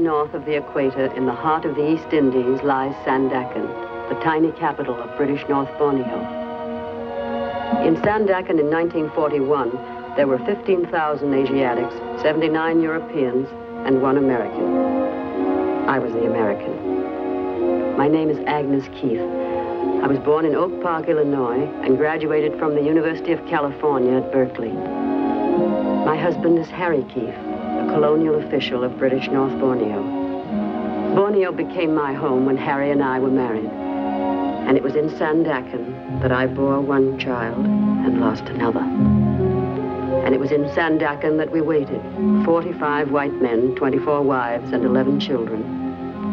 north of the equator, in the heart of the East Indies, lies Sandakan, the tiny capital of British North Borneo. In Sandakan in 1941, there were 15,000 Asiatics, 79 Europeans, and 1 American. I was the American. My name is Agnes Keith. I was born in Oak Park, Illinois, and graduated from the University of California at Berkeley. My husband is Harry Keith, a colonial official of British North Borneo. Borneo became my home when Harry and I were married. And it was in Sandakan that I bore 1 child and lost another. And it was in Sandakan that we waited, 45 white men, 24 wives, and 11 children,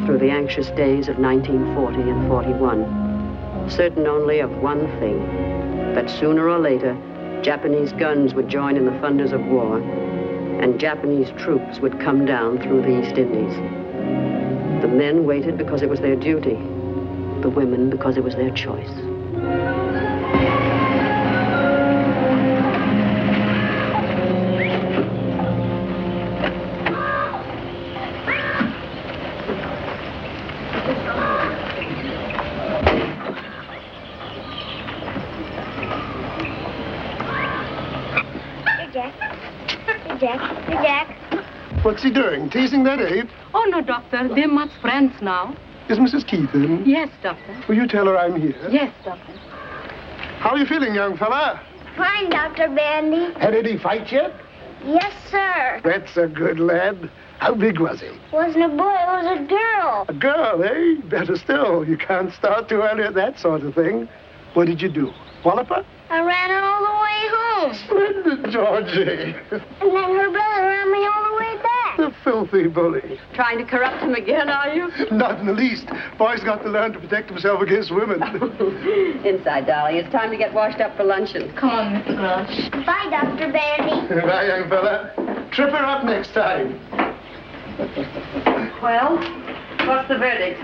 through the anxious days of 1940 and 41, certain only of one thing, that sooner or later, Japanese guns would join in the thunders of war, and Japanese troops would come down through the East Indies. The men waited because it was their duty, the women because it was their choice. Jack. What's he doing? Teasing that ape? Oh, no, Doctor. They're much friends now. Is Mrs. Keith in? Yes, Doctor. Will you tell her I'm here? Yes, Doctor. How are you feeling, young fella? Fine, Dr. Bandy. Had any fight yet? Yes, sir. That's a good lad. How big was he? Wasn't a boy, it was a girl. A girl, eh? Better still. You can't start too early at that sort of thing. What did you do? Wallop her? I ran her all the way home. Splendid, Georgie. And then her brother ran me all the way back. The filthy bully. Trying to corrupt him again, are you? Not in the least. Boy's got to learn to protect himself against women. Inside, darling. It's time to get washed up for luncheon. Come on, Mr. Grouch. Bye, Dr. Bandy. Bye, young fella. Trip her up next time. Well, what's the verdict?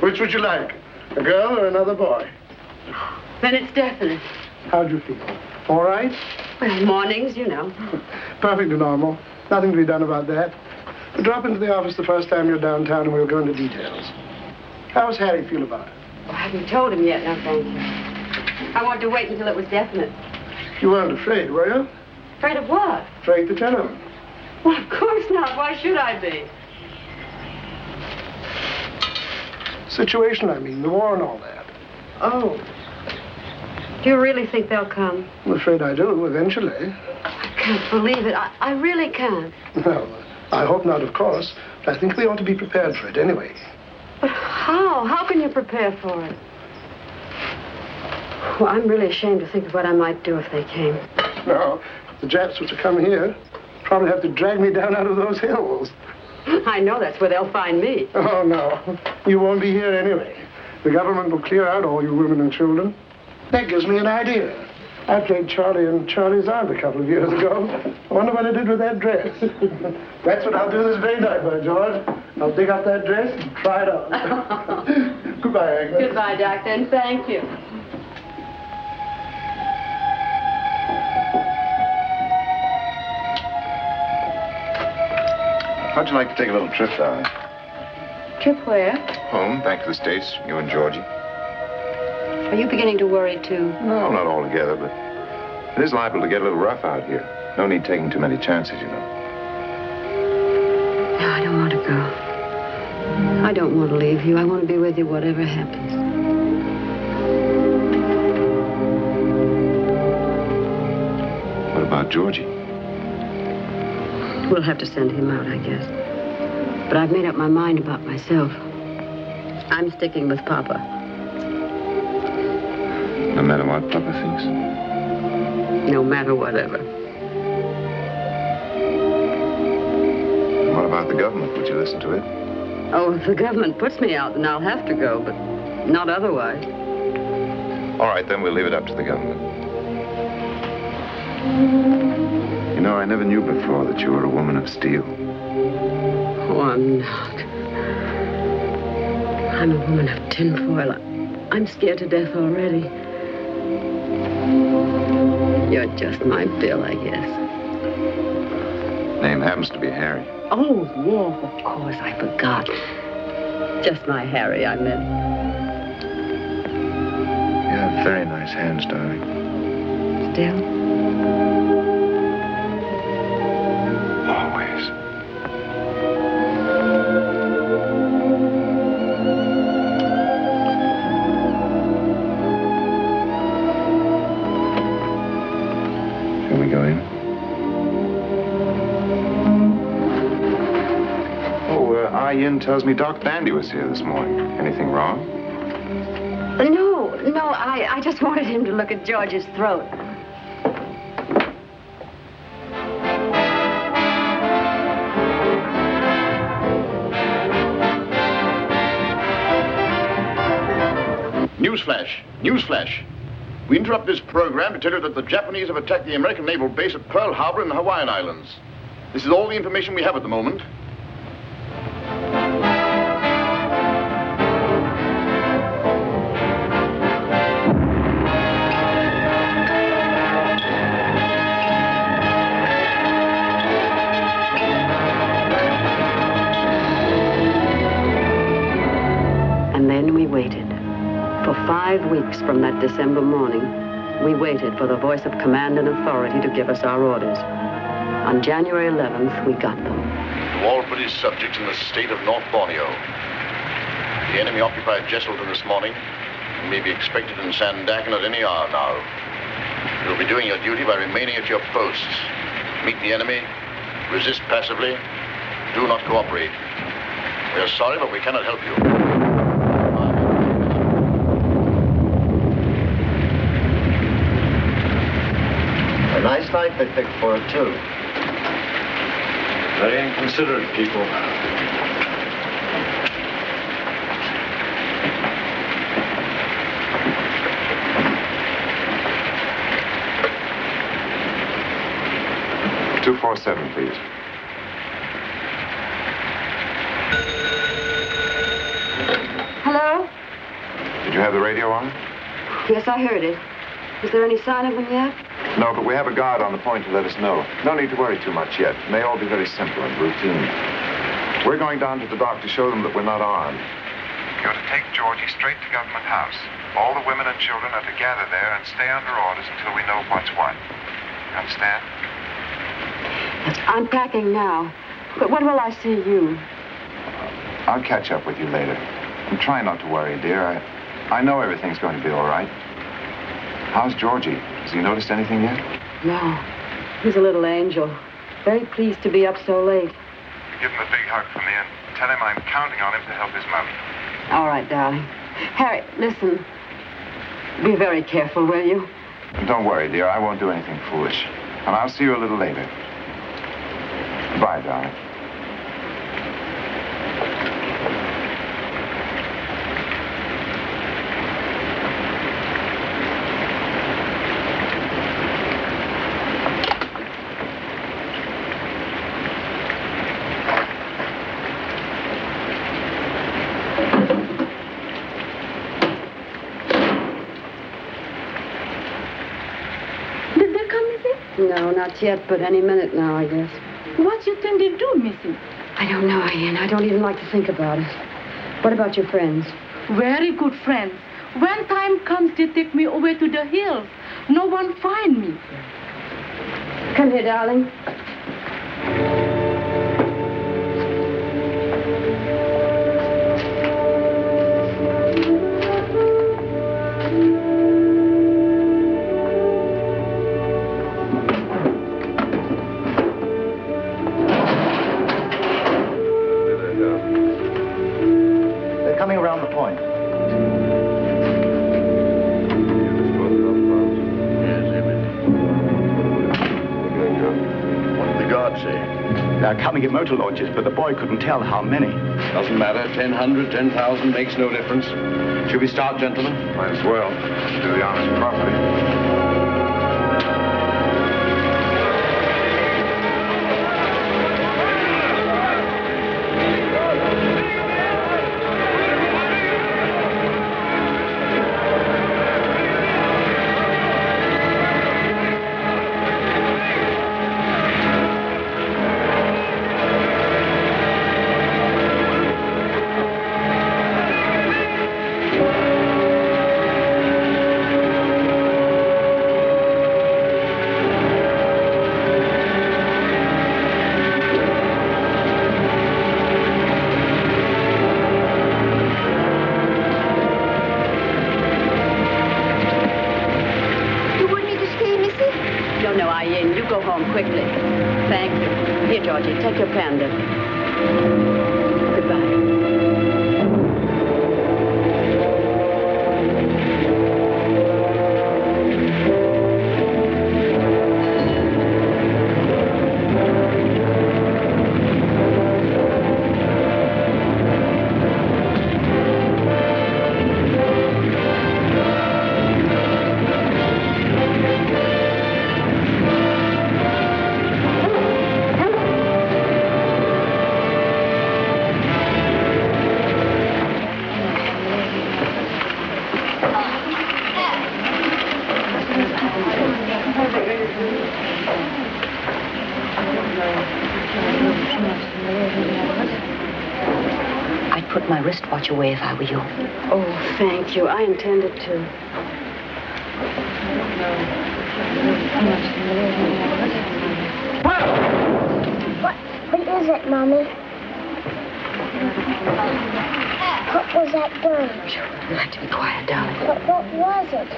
Which would you like? A girl or another boy? Then it's definite. How'd you feel? All right? Well, mornings, you know. Perfectly normal. Nothing to be done about that. Drop into the office the first time you're downtown and we'll go into details. How's Harry feel about it? Well, I haven't told him yet, no thank you. I wanted to wait until it was definite. You weren't afraid, were you? Afraid of what? Afraid to tell him. Well, of course not. Why should I be? Situation, I mean, the war and all that. Oh. Do you really think they'll come? I'm afraid I do, eventually. I can't believe it. I really can't. Well, I hope not, of course. But I think they ought to be prepared for it anyway. But how? How can you prepare for it? Well, I'm really ashamed to think of what I might do if they came. No, if the Japs were to come here, probably have to drag me down out of those hills. I know that's where they'll find me. Oh, no. You won't be here anyway. The government will clear out all you women and children. That gives me an idea. I played Charlie and Charlie's aunt a couple of years ago. I wonder what I did with that dress. That's what I'll do this very night, by George. I'll dig up that dress and try it on. Goodbye, Agnes. Goodbye, Doctor, and thank you. How'd you like to take a little trip, darling? Trip where? Home, back to the States, you and Georgie. Are you beginning to worry, too? No, not altogether, but it is liable to get a little rough out here. No need taking too many chances, you know. No, I don't want to go. I don't want to leave you. I want to be with you whatever happens. What about Georgie? We'll have to send him out, I guess. But I've made up my mind about myself. I'm sticking with Papa. No matter what Papa thinks? No matter whatever. What about the government? Would you listen to it? Oh, if the government puts me out, then I'll have to go, but not otherwise. All right, then we'll leave it up to the government. You know, I never knew before that you were a woman of steel. Oh, I'm not. I'm a woman of tinfoil. I'm scared to death already. You're just my Bill, I guess. Name happens to be Harry. Oh, yes, of course, I forgot. Just my Harry, I meant. You have very nice hands, darling. Still? Always. Can we go in? Yin tells me Doc Bandy was here this morning. Anything wrong? No, I just wanted him to look at George's throat. Newsflash. Newsflash. We interrupt this program to tell you that the Japanese have attacked the American naval base at Pearl Harbor in the Hawaiian Islands. This is all the information we have at the moment. And then we waited. For 5 weeks from that December morning, we waited for the voice of command and authority to give us our orders. On January 11th, we got them. To all British subjects in the state of North Borneo. The enemy occupied Jesselton this morning and may be expected in Sandakan at any hour now. You'll be doing your duty by remaining at your posts. Meet the enemy, resist passively, do not cooperate. We are sorry, but we cannot help you. A nice night they picked for it, too. Very inconsiderate people. $247, please. Hello? Did you have the radio on? Yes, I heard it. Is there any sign of them yet? No, but we have a guard on the point to let us know. No need to worry too much yet. It may all be very simple and routine. We're going down to the dock to show them that we're not armed. You're to take Georgie straight to Government House. All the women and children are to gather there and stay under orders until we know what's what. You understand? I'm packing now. But when will I see you? I'll catch up with you later. And try not to worry, dear. I know everything's going to be all right. How's Georgie? Has he noticed anything yet? No. He's a little angel. Very pleased to be up so late. Give him a big hug from me and tell him I'm counting on him to help his mother. All right, darling. Harry, listen. Be very careful, will you? Don't worry, dear. I won't do anything foolish. And I'll see you a little later. Goodbye, darling. No, not yet, but any minute now, I guess. What you think they do, Missy? I don't know, Ian. I don't even like to think about it. What about your friends? Very good friends. When time comes, they take me away to the hills. No one find me. Come here, darling. Around the point. What did the guard say? They're coming in motor launches, but the boy couldn't tell how many. Doesn't matter. 1,000, 10,000 makes no difference. Should we start, gentlemen? Might as well. Do the honors properly. quickly. Thank you. Here, Georgie, take your pendant. Goodbye. I'd put my wristwatch away if I were you. Oh, thank you. I intended to. What is it, Mommy? What was that gun? You have to be quiet, darling. But what was it?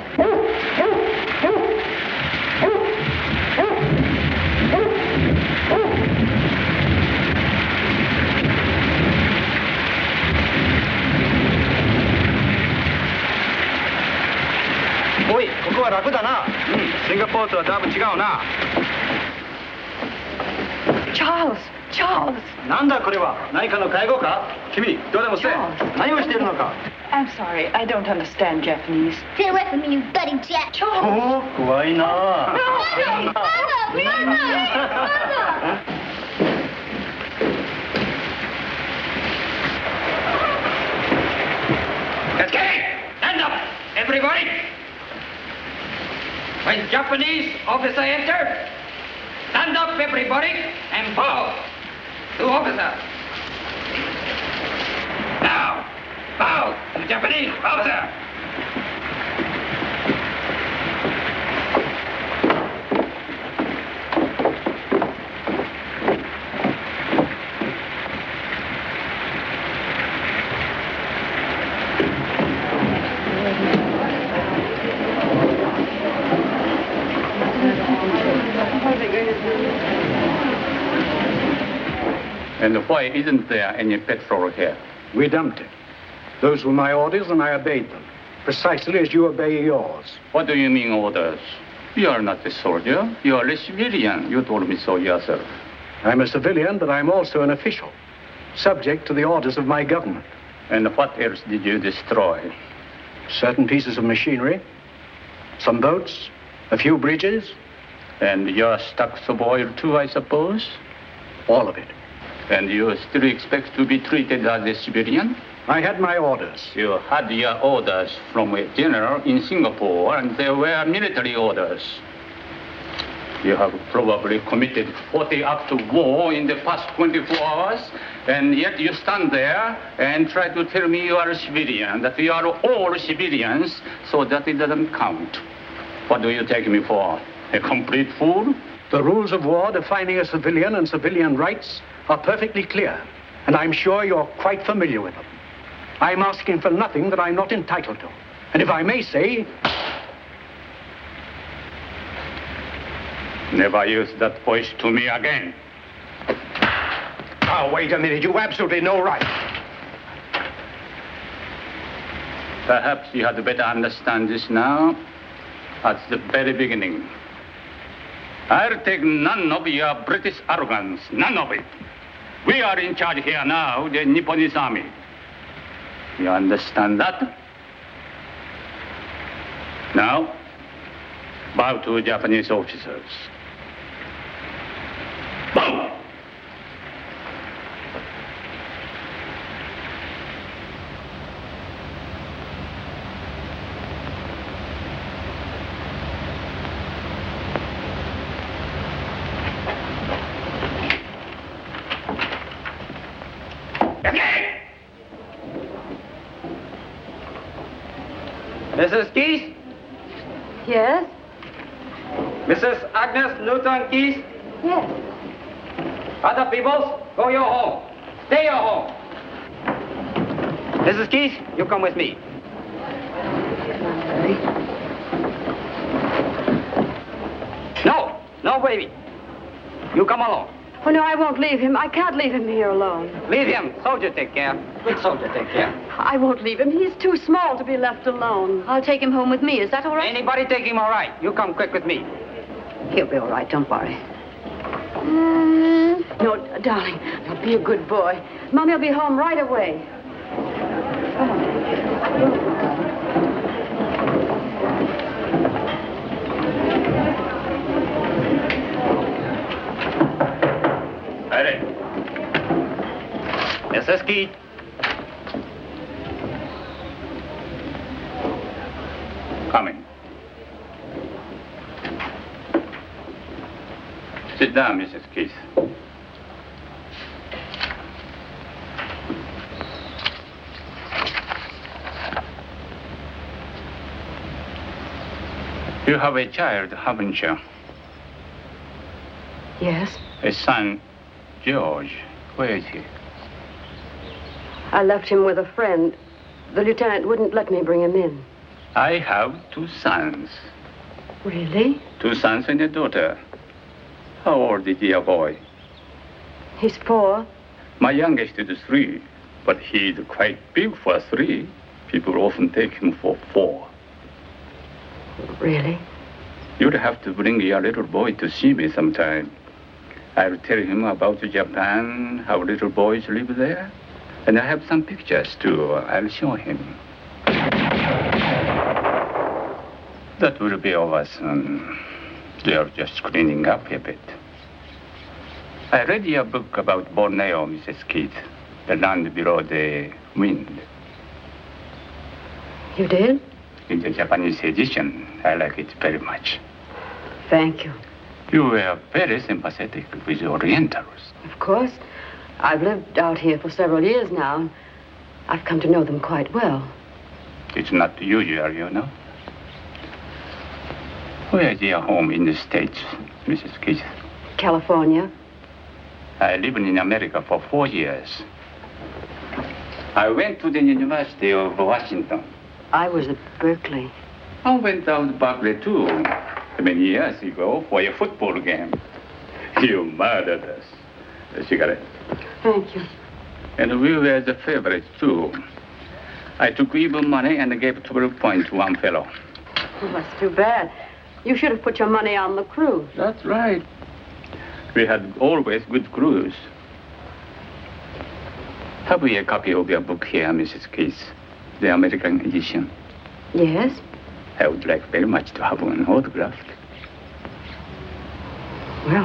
Oi, ここは楽だな。シンガポールとはだいぶ違うな。Charles! なんだこれは？何かの介護か？君、どうでもせえ。何をしているのか？ I'm sorry, I don't understand Japanese. Stay away from me, you bloody jet. おお、怖いな。 Mother! Stand up, everybody! When Japanese officer enter, stand up, everybody, and bow to officer. Now, bow to Japanese officer. And why isn't there any petrol here? We dumped it. Those were my orders, and I obeyed them, precisely as you obey yours. What do you mean, orders? You are not a soldier. You are a civilian. You told me so yourself. I'm a civilian, but I'm also an official, subject to the orders of my government. And what else did you destroy? Certain pieces of machinery, some boats, a few bridges. And your stocks of oil too, I suppose? All of it. And you still expect to be treated as a civilian? I had my orders. You had your orders from a general in Singapore, and they were military orders. You have probably committed 40 acts of war in the past 24 hours, and yet you stand there and try to tell me you are a civilian, that we are all civilians, so that it doesn't count. What do you take me for? A complete fool? The rules of war defining a civilian and civilian rights are perfectly clear, and I'm sure you're quite familiar with them. I'm asking for nothing that I'm not entitled to. And if I may say... Never use that voice to me again. Oh, wait a minute. You've absolutely no right. Perhaps you had better understand this now, at the very beginning. I'll take none of your British arrogance, none of it. We are in charge here now, the Nipponese army. You understand that? Now, bow to Japanese officers. Bow! Mrs. Keith? Yes? Mrs. Agnes Newton Keith? Yes. Other people, go your home. Stay your home. Mrs. Keith, you come with me. No, baby. You come along. Oh, no, I won't leave him. I can't leave him here alone. Leave him. Soldier take care. Good soldier take care. I won't leave him. He's too small to be left alone. I'll take him home with me. Is that all right? Anybody take him all right. You come quick with me. He'll be all right. Don't worry. No, darling. Now, be a good boy. Mommy will be home right away. Come on. Ready. Mrs. Keith. Coming. Sit down, Mrs. Keith. You have a child, haven't you? Yes? A son, George. Where is he? I left him with a friend. The lieutenant wouldn't let me bring him in. I have 2 sons. Really? 2 sons and a daughter. How old is your boy? He's 4. My youngest is 3, but he's quite big for 3. People often take him for 4. Really? You'd have to bring your little boy to see me sometime. I'll tell him about Japan, how little boys live there. And I have some pictures, too. I'll show him. That will be over soon. They're just cleaning up a bit. I read your book about Borneo, Mrs. Keith. The land below the wind. You did? In the Japanese edition, I like it very much. Thank you. You were very sympathetic with the Orientals. Of course. I've lived out here for several years now. I've come to know them quite well. It's not usual, you know. Where is your home in the States, Mrs. Keith? California. I lived in America for 4 years. I went to the University of Washington. I was at Berkeley. I went out to Berkeley, too, many years ago for a football game. You murdered us. A cigarette. Thank you. And we were the favorites, too. I took even money and gave 12 points to one fellow. Well, that's too bad. You should have put your money on the crew. That's right. We had always good crews. Have we a copy of your book here, Mrs. Keith? The American edition? Yes. I would like very much to have one autographed. Well,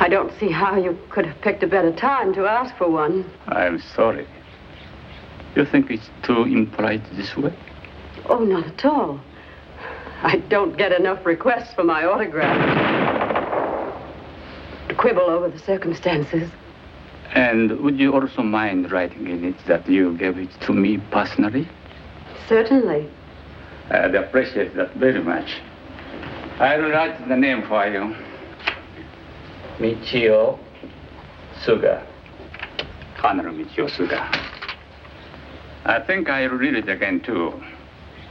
I don't see how you could have picked a better time to ask for one. I'm sorry. You think it's too impolite this way? Oh, not at all. I don't get enough requests for my autograph. To quibble over the circumstances. And would you also mind writing in it that you gave it to me personally? Certainly. I'd appreciate that very much. I'll write the name for you. Michio Suga. Colonel Michio Suga. I think I'll read it again, too.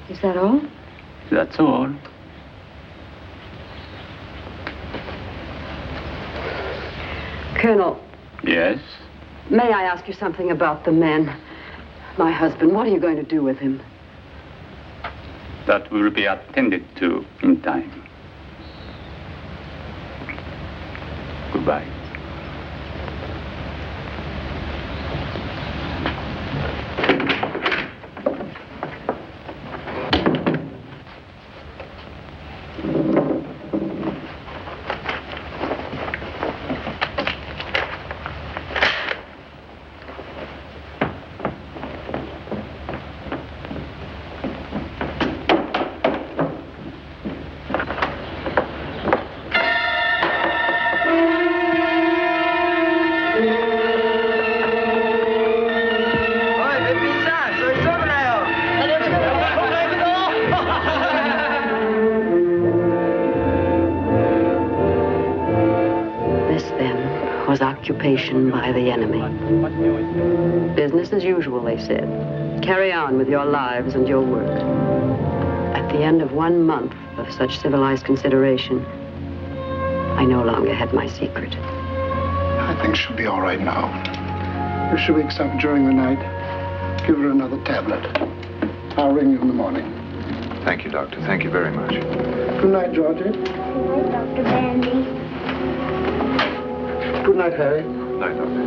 Is that all? That's all. Colonel. Yes? May I ask you something about the men? My husband, what are you going to do with him? That will be attended to in time. Goodbye. Occupation by the enemy. Business as usual, they said. Carry on with your lives and your work. At the end of 1 month of such civilized consideration, I no longer had my secret. I think she'll be all right now. If she wakes up during the night, give her another tablet. I'll ring you in the morning. Thank you, Doctor. Thank you very much. Good night, Georgie. Good night, Dr. Bandy. Good night, Harry. Good night, Doctor.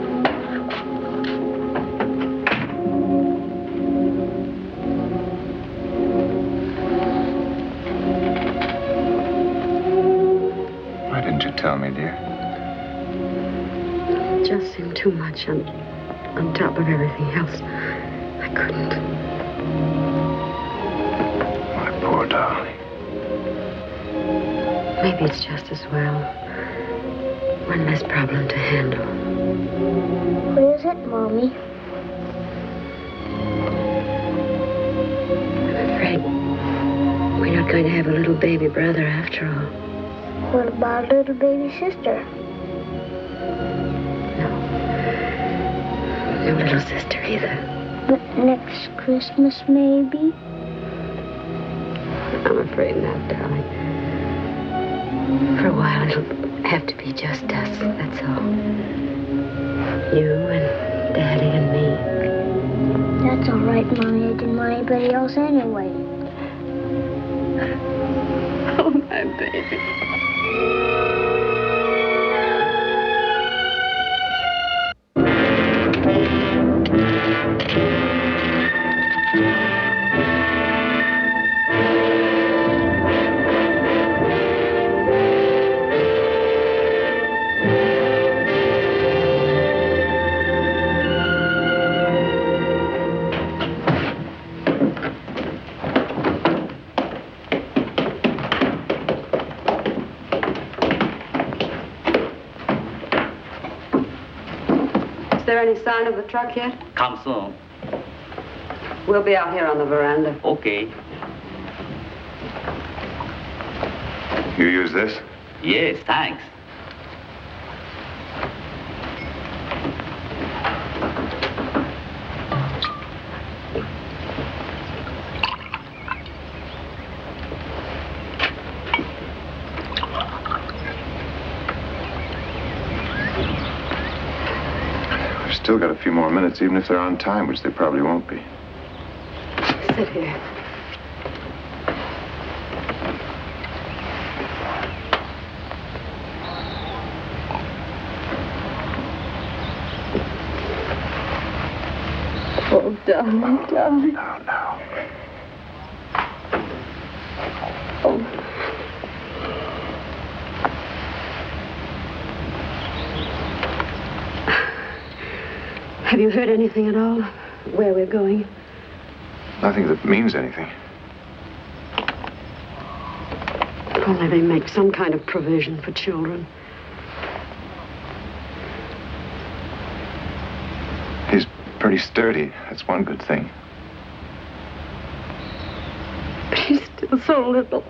Why didn't you tell me, dear? It just seemed too much on top of everything else. I couldn't. My poor darling. Maybe it's just as well. One less problem to handle. What is it, Mommy? I'm afraid we're not going to have a little baby brother after all. What about a little baby sister? No little sister either. But next Christmas, maybe? I'm afraid not, darling. For a while, it'll have to be just us, that's all. You and Daddy and me. That's all right, Mommy. I didn't want anybody else anyway. Oh, my baby. Is there any sign of the truck yet? Come soon. We'll be out here on the veranda. Okay. You use this? Yes, thanks. Still got a few more minutes, even if they're on time, which they probably won't be. Sit here. Oh, darling, darling. No. Oh. Have you heard anything at all? Where we're going? Nothing that means anything. If only they make some kind of provision for children. He's pretty sturdy. That's one good thing. But he's still so little.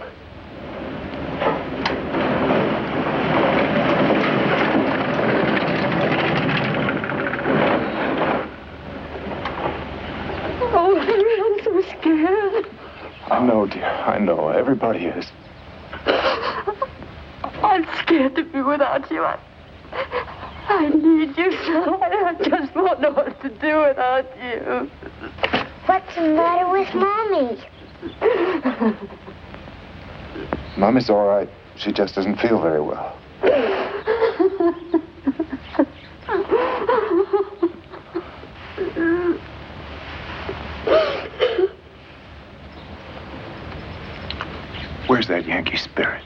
I know, dear. I know. Everybody is. I'm scared to be without you. I need you so. I just won't know what to do without you. What's the matter with Mommy? Mommy's all right. She just doesn't feel very well. Where's that Yankee spirit?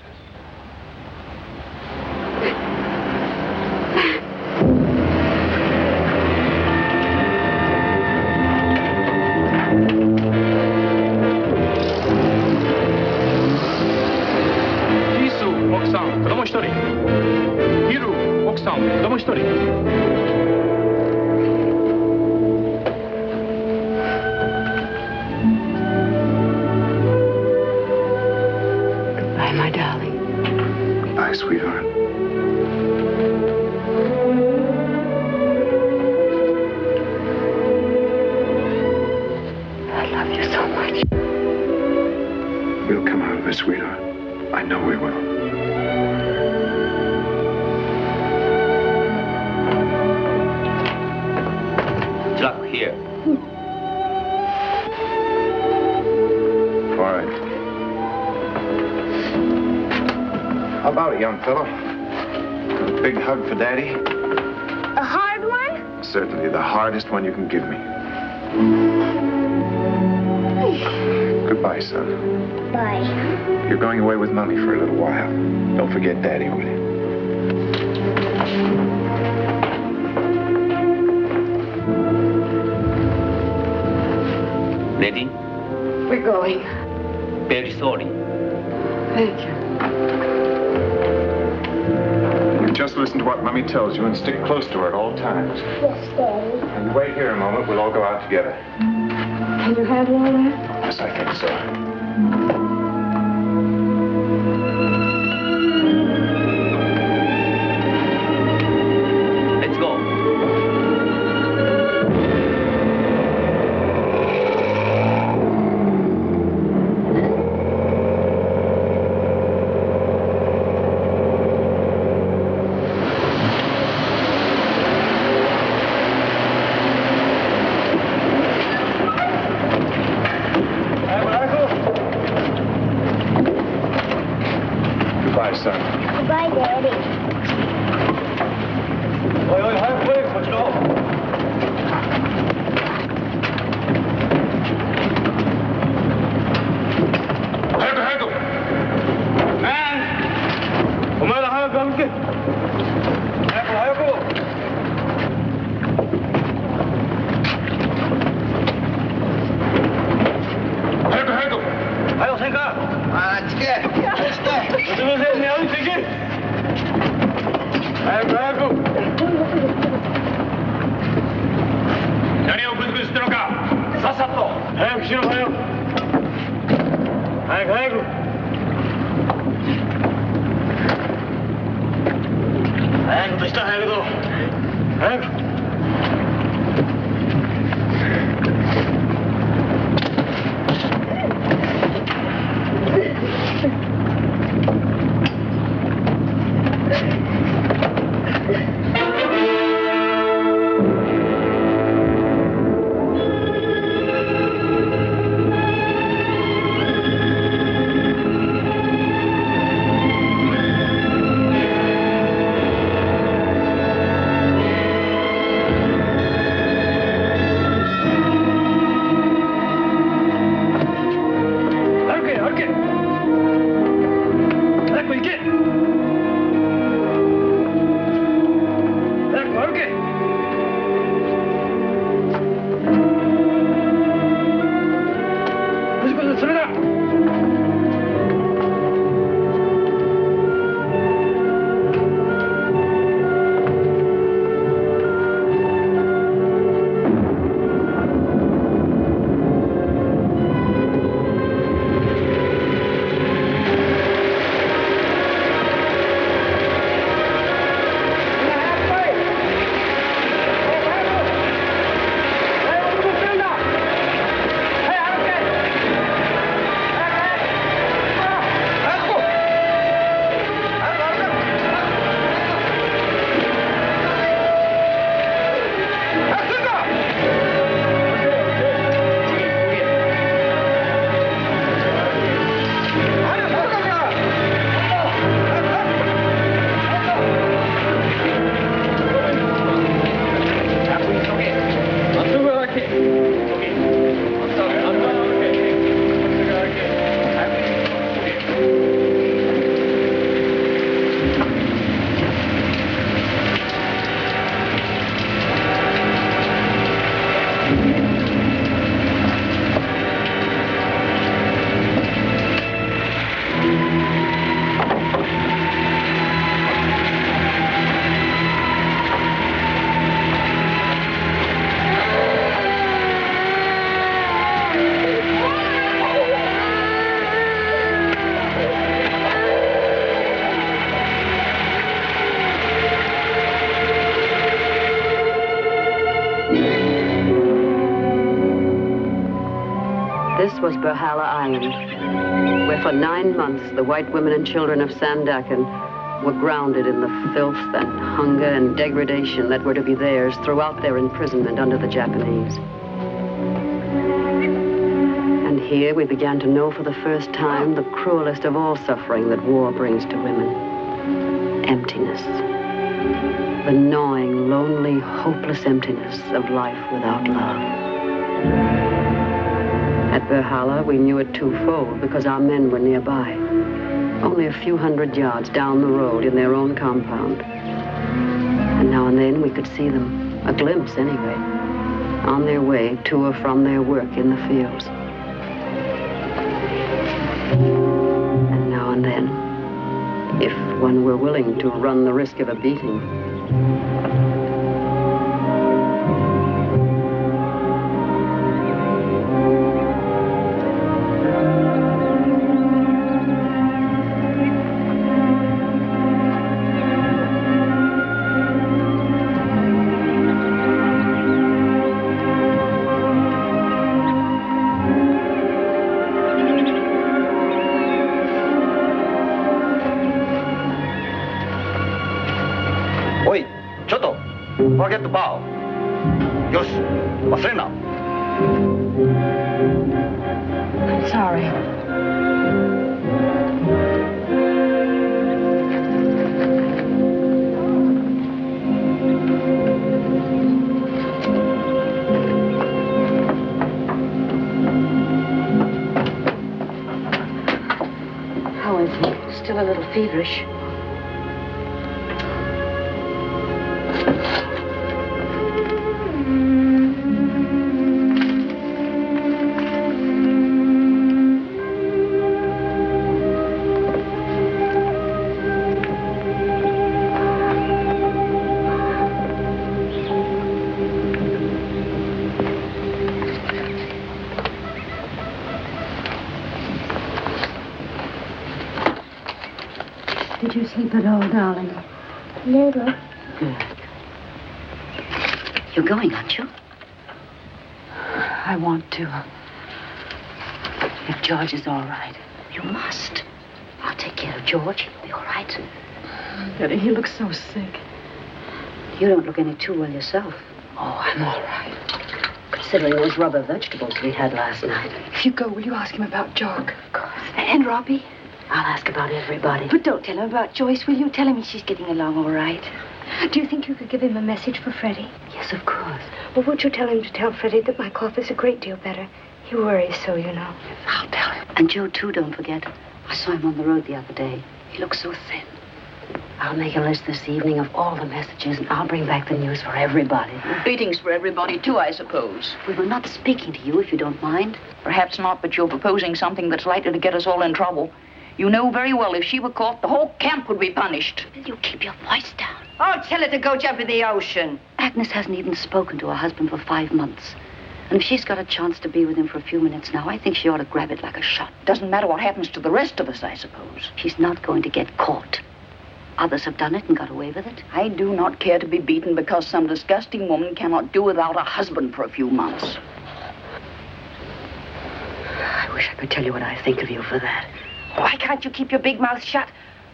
Sweetheart. I love you so much. We'll come out of it, sweetheart. I know we will. here. All right. How about it, young fellow? A big hug for Daddy? A hard one? Certainly, the hardest one you can give me. Goodbye, son. Bye. You're going away with Mommy for a little while. Don't forget Daddy, will you? Ready? We're going. Very sorry. Thank you. Just listen to what Mommy tells you and stick close to her at all times. Yes, Daddy. And wait here a moment. We'll all go out together. Can you handle all that? Yes, I think so. Let's go. Goodbye, son. Goodbye, Daddy. This was Berhala Island, where for 9 months the white women and children of Sandakan were grounded in the filth and hunger and degradation that were to be theirs throughout their imprisonment under the Japanese. And here we began to know for the first time the cruelest of all suffering that war brings to women. Emptiness. The gnawing, lonely, hopeless emptiness of life without love. At Berhala, we knew it twofold because our men were nearby. Only a few hundred yards down the road in their own compound. And now and then we could see them, a glimpse anyway, on their way to or from their work in the fields. And now and then, if one were willing to run the risk of a beating, Forget the bow. Yosh, wasena. I'm sorry. How is he? Still a little feverish. Did you sleep at all, darling? Little. Good. You're going, aren't you? I want to. If George is all right. You must. I'll take care of George. He'll be all right. Betty, he looks so sick. You don't look any too well yourself. Oh, I'm all right. Considering those rubber vegetables we had last night. If you go, will you ask him about Jock? Of course. And Robbie? I'll ask about everybody. But don't tell him about Joyce, will you? Tell him she's getting along all right. Do you think you could give him a message for Freddie? Yes, of course. Well, won't you tell him to tell Freddie that my cough is a great deal better? He worries so, you know. I'll tell him. And Joe, too, don't forget. I saw him on the road the other day. He looks so thin. I'll make a list this evening of all the messages, and I'll bring back the news for everybody. Beatings for everybody, too, I suppose. We were not speaking to you, if you don't mind. Perhaps not, but you're proposing something that's likely to get us all in trouble. You know very well if she were caught, the whole camp would be punished. Will you keep your voice down? Oh, tell her to go jump in the ocean. Agnes hasn't even spoken to her husband for 5 months. And if she's got a chance to be with him for a few minutes now, I think she ought to grab it like a shot. Doesn't matter what happens to the rest of us, I suppose. She's not going to get caught. Others have done it and got away with it. I do not care to be beaten because some disgusting woman cannot do without a husband for a few months. I wish I could tell you what I think of you for that. Why can't you keep your big mouth shut?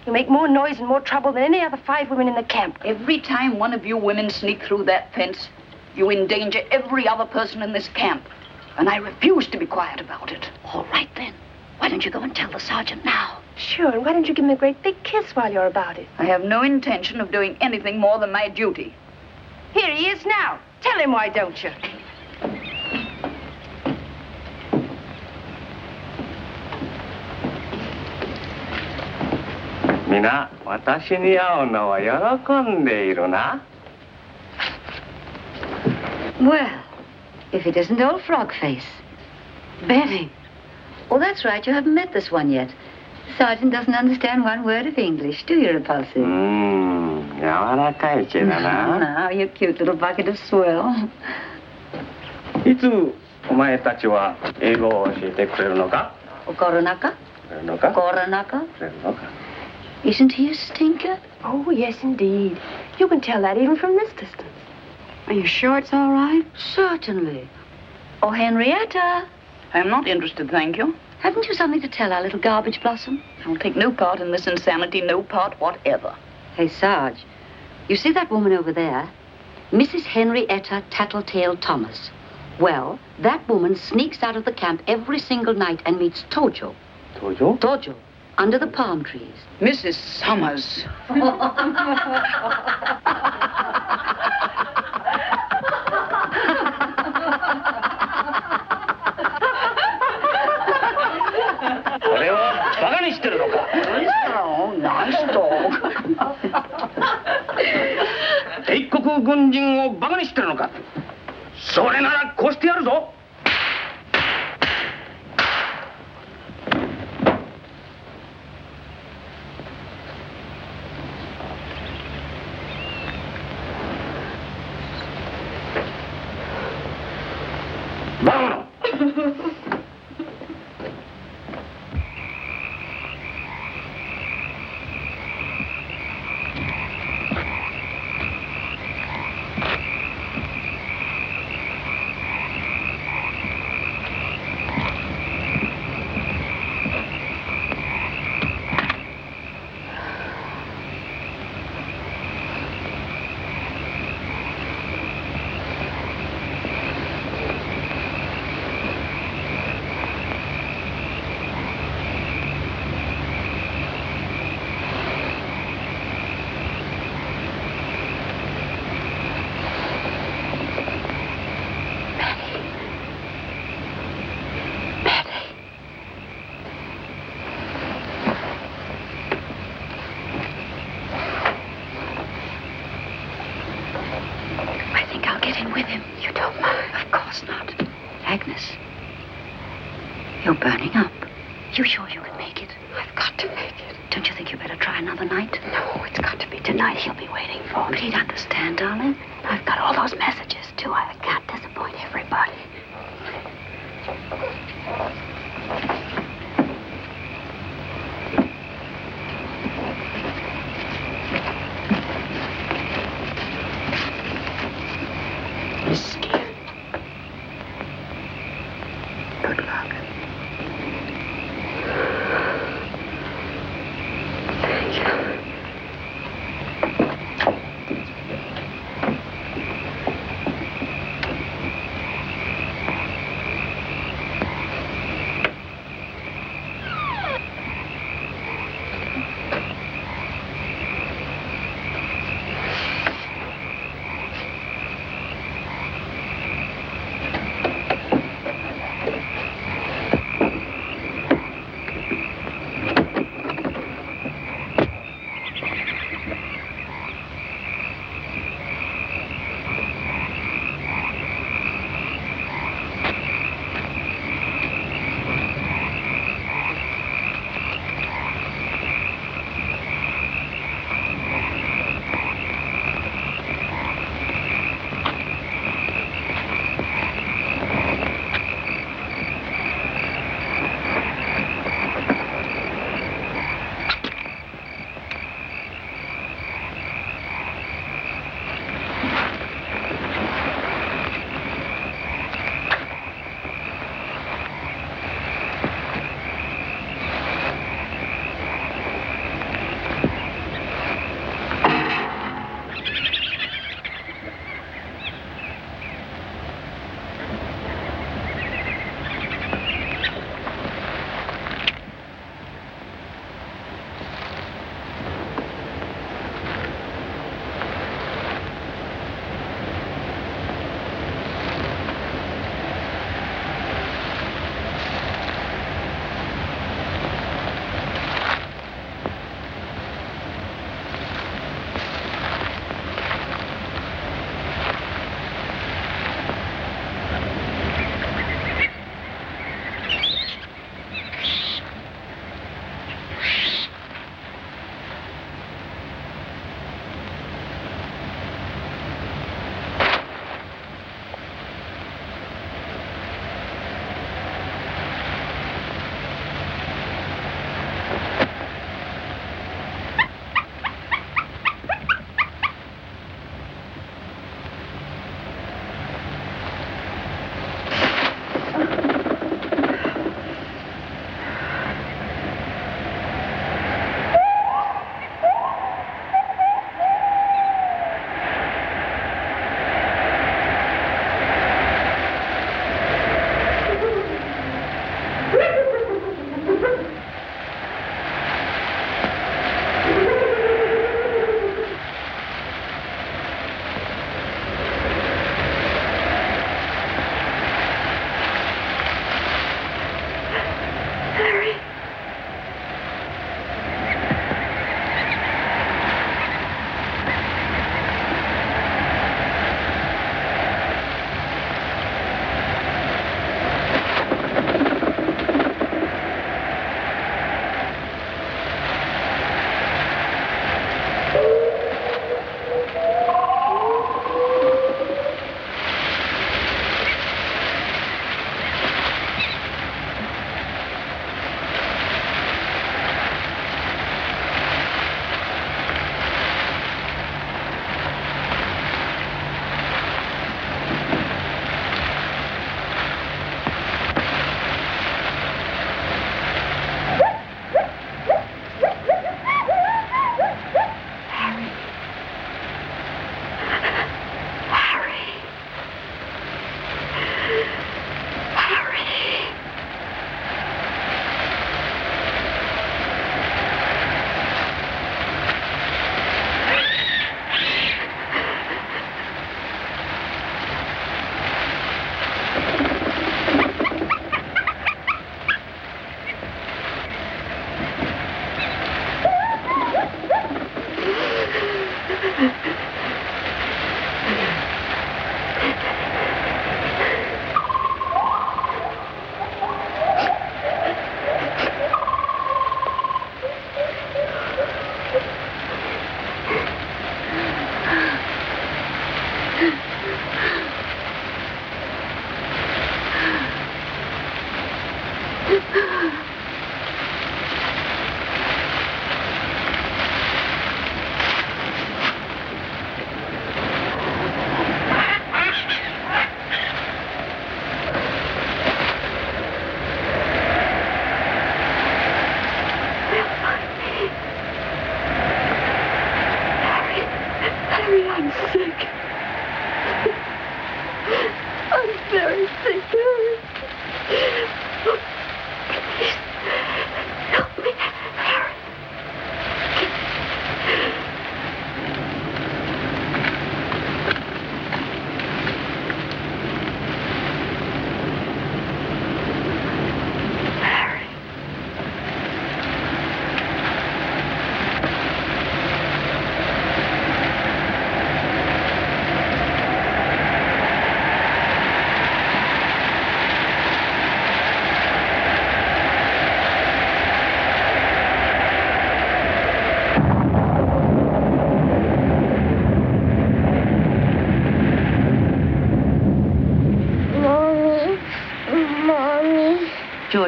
You make more noise and more trouble than any other 5 women in the camp. Every time one of you women sneak through that fence, you endanger every other person in this camp. And I refuse to be quiet about it. All right, then. Why don't you go and tell the sergeant now? Sure, and why don't you give him a great big kiss while you're about it? I have no intention of doing anything more than my duty. Here he is now. Tell him, why don't you? Mina, 私に会うのは喜んでいるな。 Well, if it isn't old Frog Face. Betty. Oh, that's right. You haven't met this one yet. The sergeant doesn't understand one word of English, do you, Repulsive? 柔らかい毛だな。 Now, you cute little bucket of swell. いつお前たちは英語を教えてくれるのか？ Coronaka? くれるのか？ Coronaka? くれるのか？ Isn't he a stinker? Oh, yes, indeed. You can tell that even from this distance. Are you sure it's all right? Certainly. Oh, Henrietta. I'm not interested, thank you. Haven't you something to tell our little garbage blossom? I'll take no part in this insanity, no part whatever. Hey, Sarge, you see that woman over there? Mrs. Henrietta Tattletale Thomas. Well, that woman sneaks out of the camp every single night and meets Tojo. Tojo? Tojo, under the palm trees. Mrs. Summers. Nice dog. 帝国軍人をバカにしてるのか。それなら殺してやるぞ。バカ者。Agnes, you're burning up. You sure you can make it? I've got to make it. Don't you think you better try another night? No, it's got to be tonight. He'll be waiting for me. But he'd understand, darling. I've got all those messages, too. I can't disappoint everybody. Good luck. Thank you.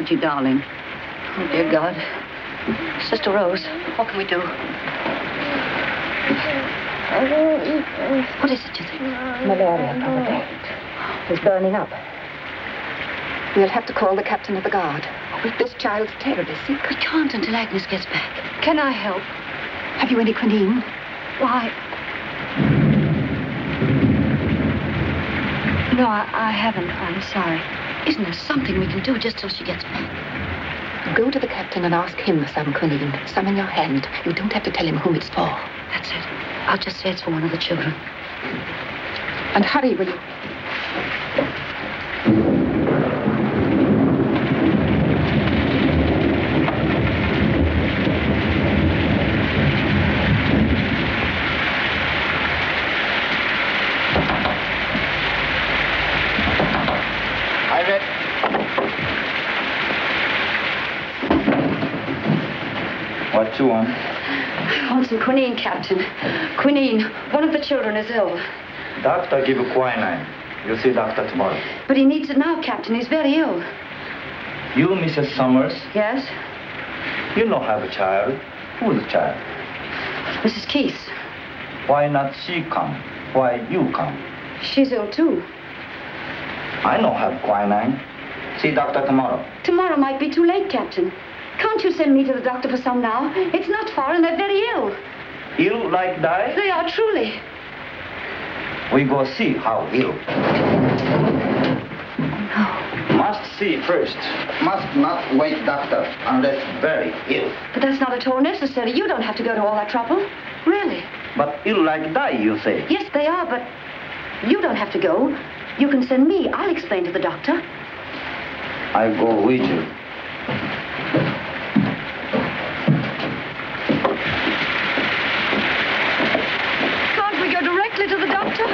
Georgie, darling. Oh, dear God. Sister Rose, what can we do? What is it, you think? Malaria, probably. He's burning up. We'll have to call the captain of the guard. But this child's terribly sick. We can't until Agnes gets back. Can I help? Have you any quinine? Why? No, I haven't. I'm sorry. Isn't there something we can do just till she gets back? Go to the captain and ask him for some quinine. Some in your hand. You don't have to tell him whom it's for. That's it. I'll just say it's for one of the children. And hurry, will you? What you want? I want some quinine, Captain. Quinine. One of the children is ill. Doctor give you quinine. You'll see doctor tomorrow. But he needs it now, Captain. He's very ill. You, Mrs. Summers? Yes? You don't have a child. Who's the child? Mrs. Keith. Why not she come? Why you come? She's ill, too. I don't have quinine. See doctor tomorrow. Tomorrow might be too late, Captain. Can't you send me to the doctor for some now? It's not far and they're very ill. Ill like die? They are, truly. We go see how ill. No. Must see first. Must not wait doctor unless very ill. But that's not at all necessary. You don't have to go to all that trouble. Really. But ill like die, you say? Yes, they are, but you don't have to go. You can send me. I'll explain to the doctor. I go with you. Can't we go directly to the doctor?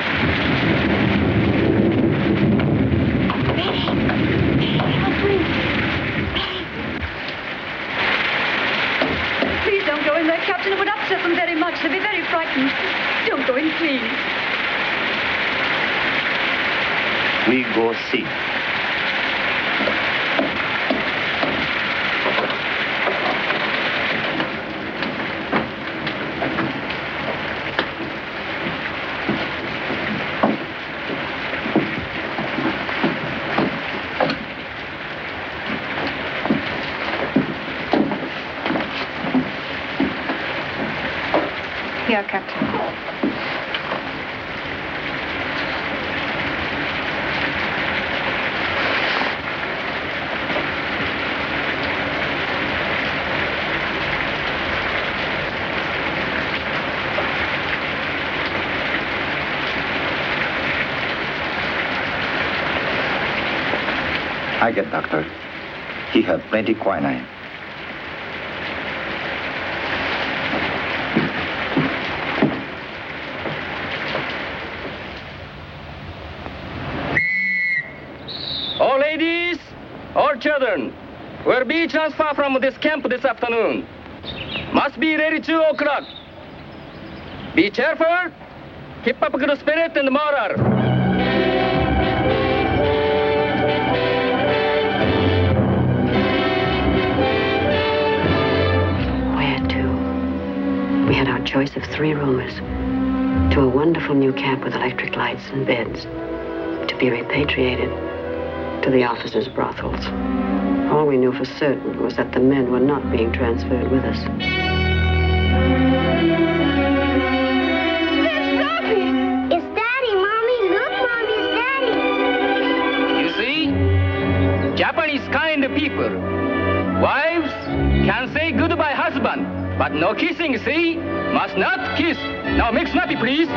Please don't go in there, Captain. It would upset them very much. They'd be very frightened. Don't go in, please. We go see. Here, Captain. I get doctor. He have plenty quinine. All ladies, all children, will be transferred from this camp this afternoon. Must be ready 2 o'clock. Be cheerful, keep up good spirit and morale. Where to? We had our choice of 3 roomers. To a wonderful new camp with electric lights and beds. To be repatriated. To the officers' brothels. All we knew for certain was that the men were not being transferred with us. There's Robbie! It's Daddy, Mommy. Look, Mommy, it's Daddy. You see? Japanese kind of people. Wives can say goodbye husband, but no kissing, see? Must not kiss. Now make snappy, please.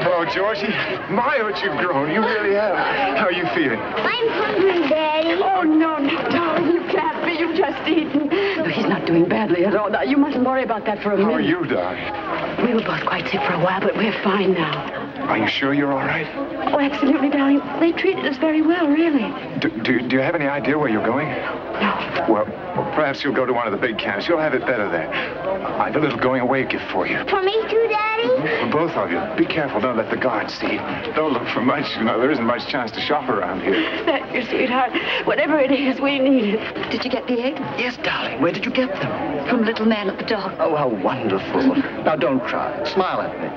Oh, Georgie, my, what you've grown. You really have. How are you feeling? I'm hungry, Daddy. Oh, no, darling, you can't be. You've just eaten. No, he's not doing badly at all. Now, you mustn't worry about that for a minute. How are you, darling? We were both quite sick for a while, but we're fine now. Are you sure you're all right? Oh, absolutely, darling. They treated us very well, really. Do you have any idea where you're going? No. Well, perhaps you'll go to one of the big camps. You'll have it better there. I've a little going-away gift for you. For me too, Daddy? For both of you. Be careful. Don't let the guards see. Don't look for much. You know, there isn't much chance to shop around here. Thank you, sweetheart. Whatever it is, we need it. Did you get the egg? Yes, darling. Where did you get them? From little man at the door. Oh, how wonderful. Now, don't cry. Smile at me.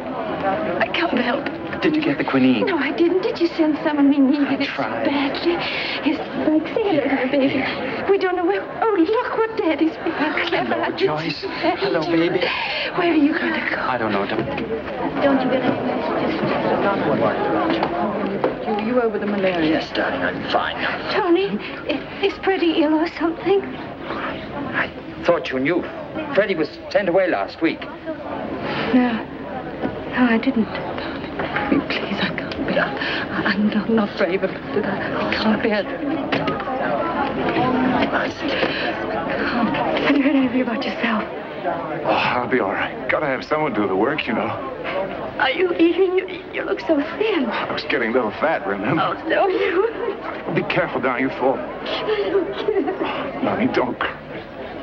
I can't help it. Did you get the quinine? No, I didn't. Did you send someone we needed it so tried. badly? His like, say hello to the baby. We don't know where. Oh, look what Daddy's being clever. Hello, Joyce. Hello, baby. Where are you going to go? I don't know. Don't you get any messages? You over the malaria? Yes, darling. I'm fine now. Tony, is Freddie ill or something? I thought you knew. Freddie was sent away last week. No, I didn't. Please, I can't bear. I'm not brave enough to that. I can't bear it. I can't. Have you heard anything about yourself? Oh, I'll be all right. Gotta have someone do the work, you know. Are you eating? You look so thin. I was getting a little fat, remember? Oh, so you. Be careful, darling. You fall. Mommy, don't cry.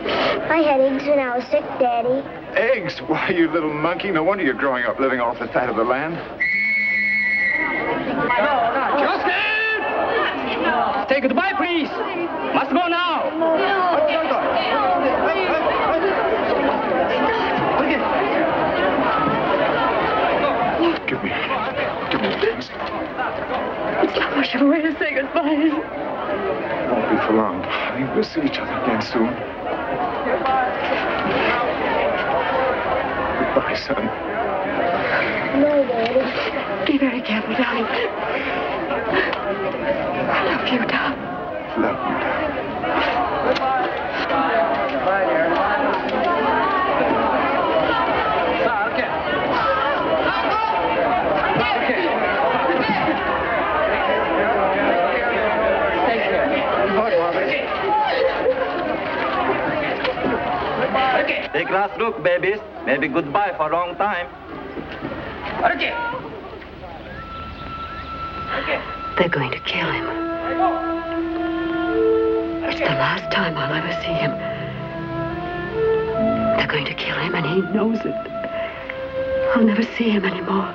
I had eggs when I was sick, Daddy. Eggs? Why, you little monkey. No wonder you're growing up living off the fat of the land. Justin! Say goodbye, please. Must go now. Give me a chance. It's not much of a way to say goodbye. Won't be for long. We'll see each other again soon. Goodbye, son. No, Daddy. Be very careful, darling. I love you, darling. Love you, darling. Bye, dear. Take last look, babies. Maybe goodbye for a long time. They're going to kill him. It's the last time I'll ever see him. They're going to kill him, and he knows it. I'll never see him anymore.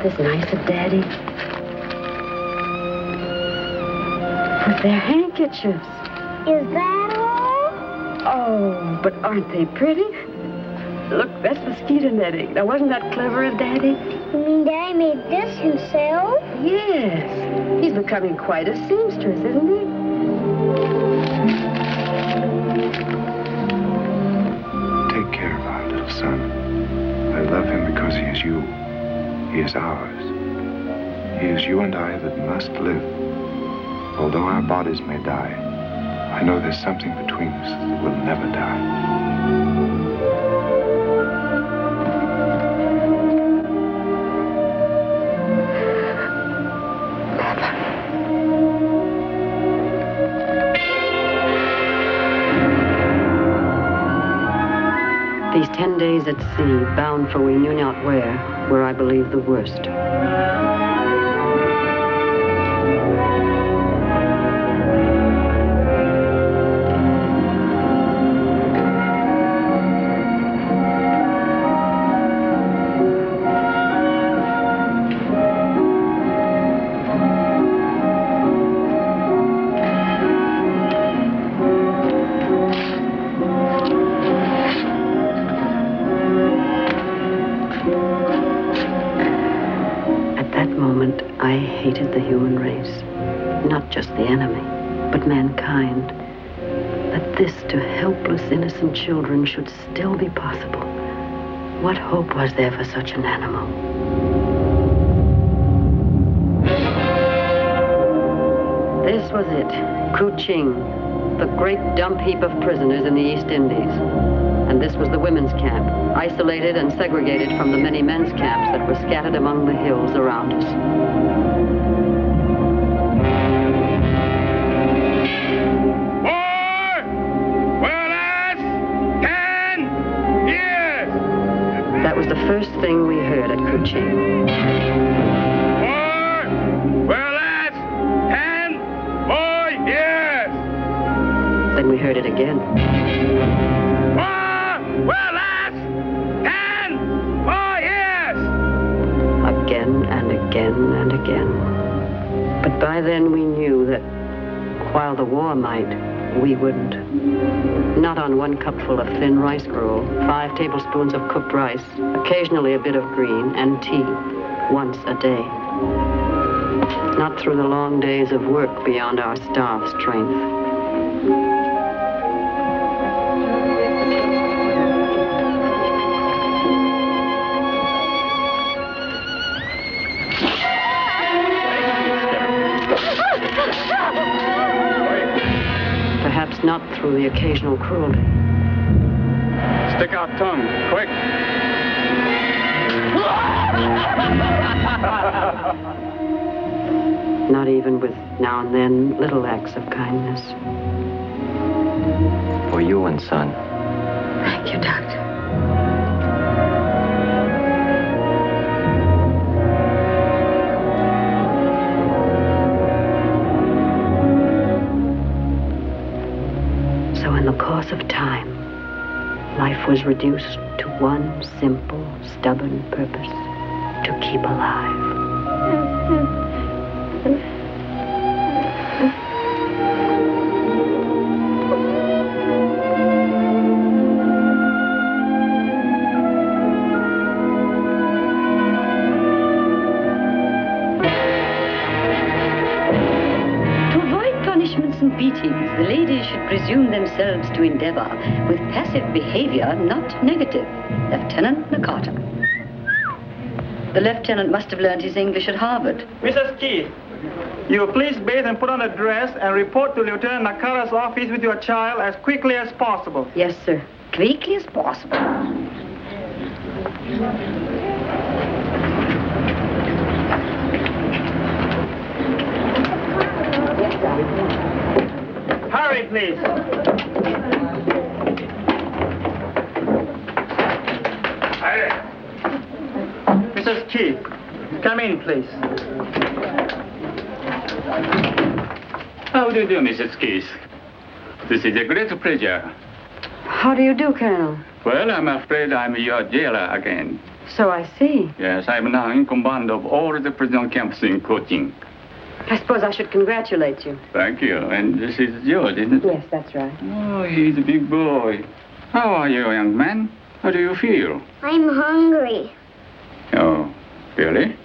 This nice of Daddy. With their handkerchiefs. Is that all? Oh, but aren't they pretty? Look, that's mosquito netting. Now, wasn't that clever of Daddy? You mean Daddy made this himself? Yes. He's becoming quite a seamstress, isn't he? Take care of our little son. I love him because he is you. He is ours. He is you and I that must live. Although our bodies may die, I know there's something between us that will never die. These 10 days at sea, bound for we knew not where, were, I believe, the worst. moment, I hated the human race. Not just the enemy, but mankind. That this to helpless, innocent children should still be possible. What hope was there for such an animal? This was it, Kuching, the great dump heap of prisoners in the East Indies. And this was the women's camp, isolated and segregated from the many men's camps that were scattered among the hills around us. That was the first thing we heard at Kuching. Then we heard it again. Again and again and again. But by then we knew that while the war might, we wouldn't. Not on one cupful of thin rice gruel, 5 tablespoons of cooked rice, occasionally a bit of green, and tea, once a day. Not through the long days of work beyond our starved strength. Perhaps not through the occasional cruelty. Stick out tongue, quick. Not even with now and then little acts of kindness. For you and son. Thank you, Doctor. So in the course of time, life was reduced to one simple, stubborn purpose: to keep alive. The ladies should presume themselves to endeavor with passive behavior, not negative. Lieutenant Nakata. The lieutenant must have learned his English at Harvard. Mrs. Keith, you please bathe and put on a dress and report to Lieutenant Nakata's office with your child as quickly as possible. Yes, sir. Quickly as possible. Hurry, please. Mrs. Keith, come in, please. How do you do, Mrs. Keith? This is a great pleasure. How do you do, Colonel? Well, I'm afraid I'm your jailer again. So I see. Yes, I'm now in command of all the prison camps in Kuching. I suppose I should congratulate you. Thank you. And this is George, isn't it? Yes, that's right. Oh, he's a big boy. How are you, young man? How do you feel? I'm hungry. Oh, really?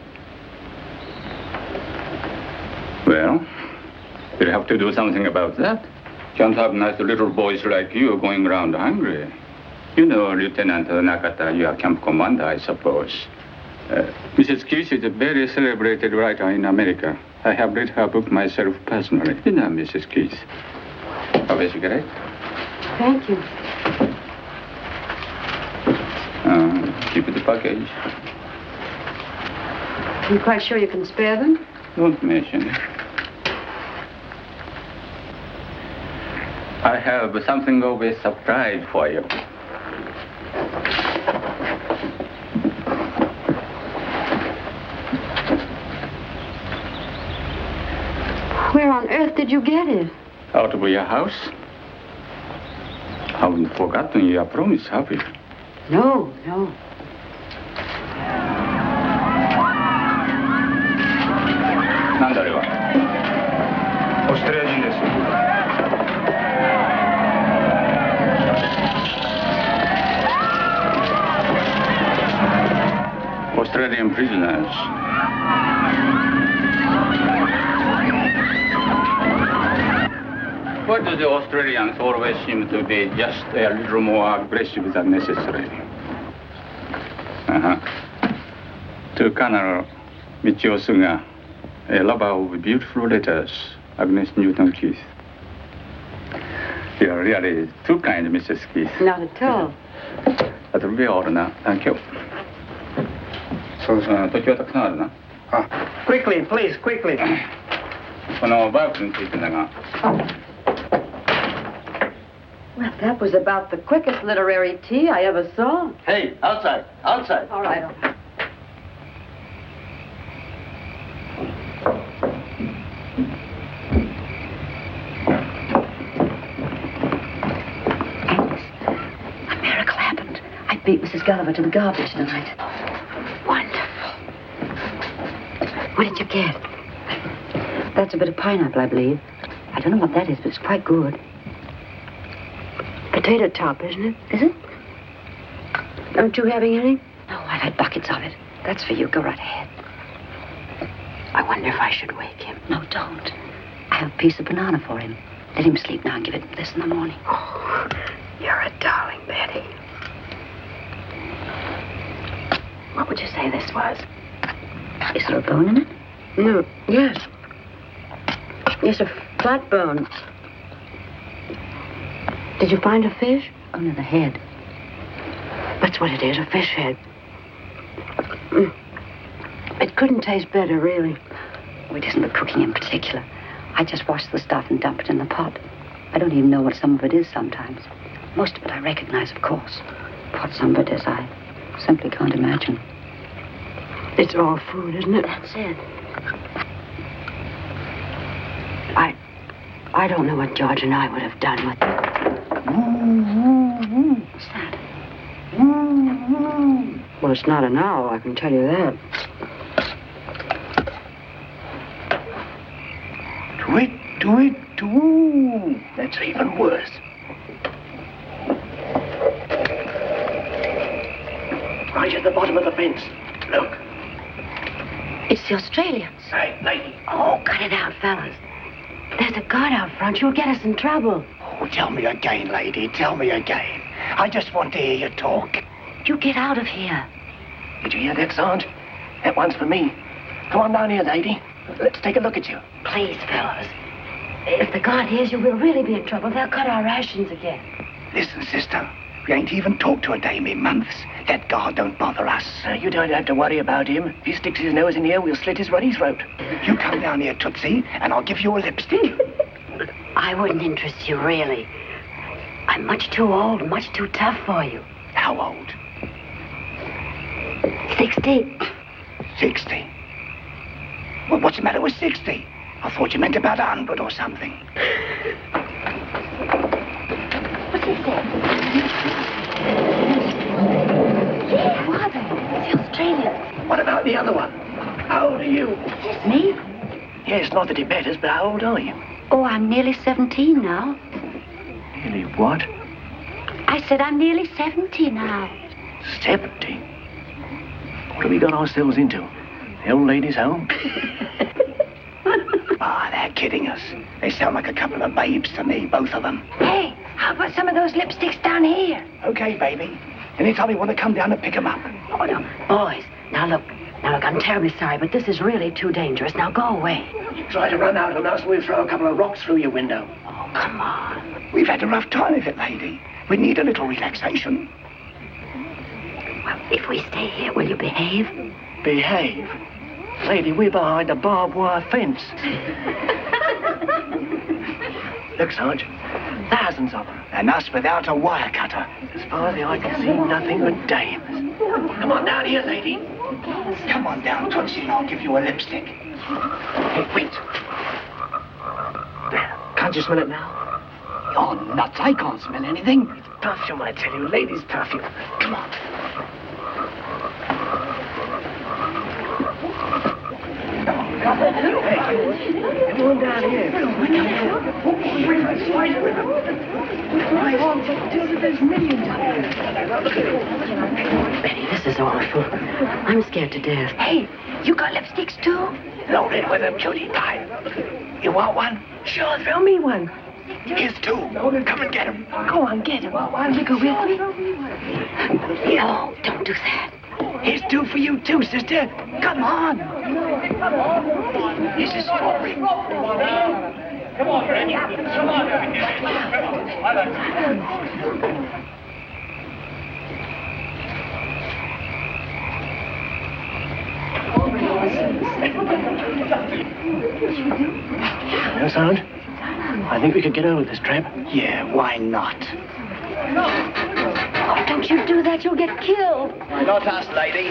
Well, we'll have to do something about that. Can't have nice little boys like you going around hungry. You know, Lieutenant Nakata, you are camp commander, I suppose. Mrs. Keith is a very celebrated writer in America. I have read her book myself personally. You know, Mrs. Keith. Have a cigarette? Thank you. Keep the package. Are you quite sure you can spare them? Don't mention it. I have something of a surprise for you. Where on earth did you get it? Out of your house? Haven't forgotten your promise, have you? No, no. Nunnallyはオーストラリア人です。Australian prisoners. You, the Australians, always seem to be just a little more aggressive than necessary. To Colonel Michio-Suga, a lover of beautiful letters, Agnes Newton Keith. You are really too kind, Mrs. Keith. Not at all. That will be all now. Thank you. Quickly, please, quickly. Well, that was about the quickest literary tea I ever saw. Hey, outside, outside. All right, all right. A miracle happened. I beat Mrs. Gulliver to the garbage tonight. Wonderful. What did you get? That's a bit of pineapple, I believe. I don't know what that is, but it's quite good. Potato top, isn't it? Is it? Aren't you having any? No, I've had buckets of it. That's for you. Go right ahead. I wonder if I should wake him. No, don't. I have a piece of banana for him. Let him sleep now and give him this in the morning. Oh, you're a darling, Betty. What would you say this was? Is there a bone in it? No. Yes. Yes, a flat bone. Did you find a fish? Under the head. That's what it is, a fish head. It couldn't taste better, really. Oh, it isn't the cooking in particular. I just wash the stuff and dump it in the pot. I don't even know what some of it is sometimes. Most of it I recognize, of course. What some of it is, I simply can't imagine. It's all food, isn't it? That's it. I don't know what George and I would have done with it. What's that? Well, it's not an owl, I can tell you that. Tweet. That's even worse. Right at the bottom of the fence. Look. It's the Australians. Hey, lady. Oh, cut it out, fellas. There's a guard out front. You'll get us in trouble. Oh, tell me again, lady. Tell me again. I just want to hear you talk. You get out of here. Did you hear that, Sarge? That one's for me. Come on down here, lady. Let's take a look at you. Please, fellas. If the guard hears you, we'll really be in trouble. They'll cut our rations again. Listen, sister. We ain't even talked to a dame in months. That guard don't bother us. You don't have to worry about him. If he sticks his nose in here, we'll slit his ruddy throat. You come down here, Tootsie, and I'll give you a lipstick. I wouldn't interest you, really. I'm much too old, much too tough for you. How old? 60. 60? Well, what's the matter with 60? I thought you meant about 100 or something. What's he saying? Yeah, who are they? The Australians. What about the other one? How old are you? Me? Yes, not that it matters, but how old are you? Oh, I'm nearly 17 now. Nearly what? I said I'm nearly 70 now. 70? What have we got ourselves into? The old lady's home? They're kidding us. They sound like a couple of babes to me, both of them. Hey, how about some of those lipsticks down here? Okay, baby. Anytime you want to come down and pick them up. Oh, no. Boys, now look, I'm terribly sorry, but this is really too dangerous. Now go away. You try to run out on us, we'll throw a couple of rocks through your window. Oh, come on. We've had a rough time of it, lady. We need a little relaxation. Well, if we stay here, will you behave? Behave? Lady, we're behind a barbed wire fence. Look, Sarge, thousands of them. And us without a wire cutter. As far as the eye can see, nothing but dames. Come on down here, lady. Come on down, Tootsie, and I'll give you a lipstick. Hey, wait. There. Can't you smell it now? You're nuts. I can't smell anything. It's perfume, I tell you. Ladies' perfume. Come on. Hey, come on down here. There's millions of them. Betty, this is awful. I'm scared to death. Hey, you got lipsticks too? Loaded with them, cutie pie. You want one? Sure, throw me one. Here's two. Come and get him. Go on, get him. Why don't you go with me? No, don't do that. Here's two for you too, sister. Come on. This is for him. Come on, Fred. Come on. Well, Sergeant, I think we could get over this tramp. Yeah, why not? Oh, don't you do that. You'll get killed. Not us, lady.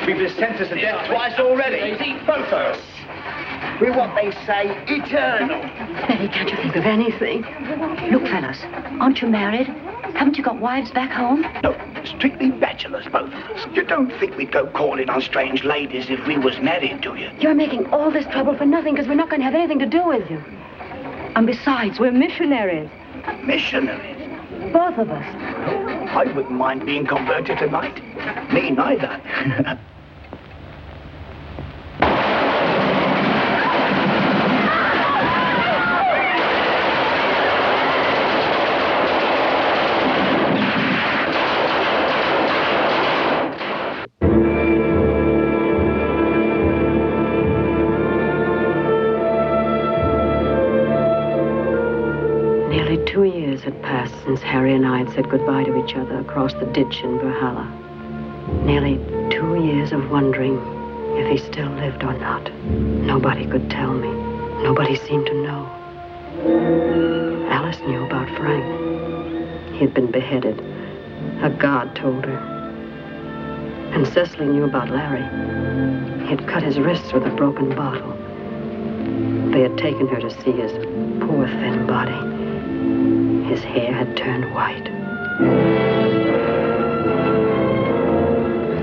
We've been sentenced to death twice already. Both of us. We're what they say, eternal. Betty, can't you think of anything? Look, fellas, aren't you married? Haven't you got wives back home? No, strictly bachelors, both of us. You don't think we'd go calling on strange ladies if we was married, do you? You're making all this trouble for nothing because we're not going to have anything to do with you. And besides, we're missionaries. Missionaries? Both of us. I wouldn't mind being converted tonight. Me neither. Nearly 2 years had passed since Harry and I had said goodbye to each other across the ditch in Valhalla. Nearly 2 years of wondering if he still lived or not. Nobody could tell me. Nobody seemed to know. Alice knew about Frank. He had been beheaded. A guard told her. And Cecily knew about Larry. He had cut his wrists with a broken bottle. They had taken her to see his poor, thin body. His hair had turned white.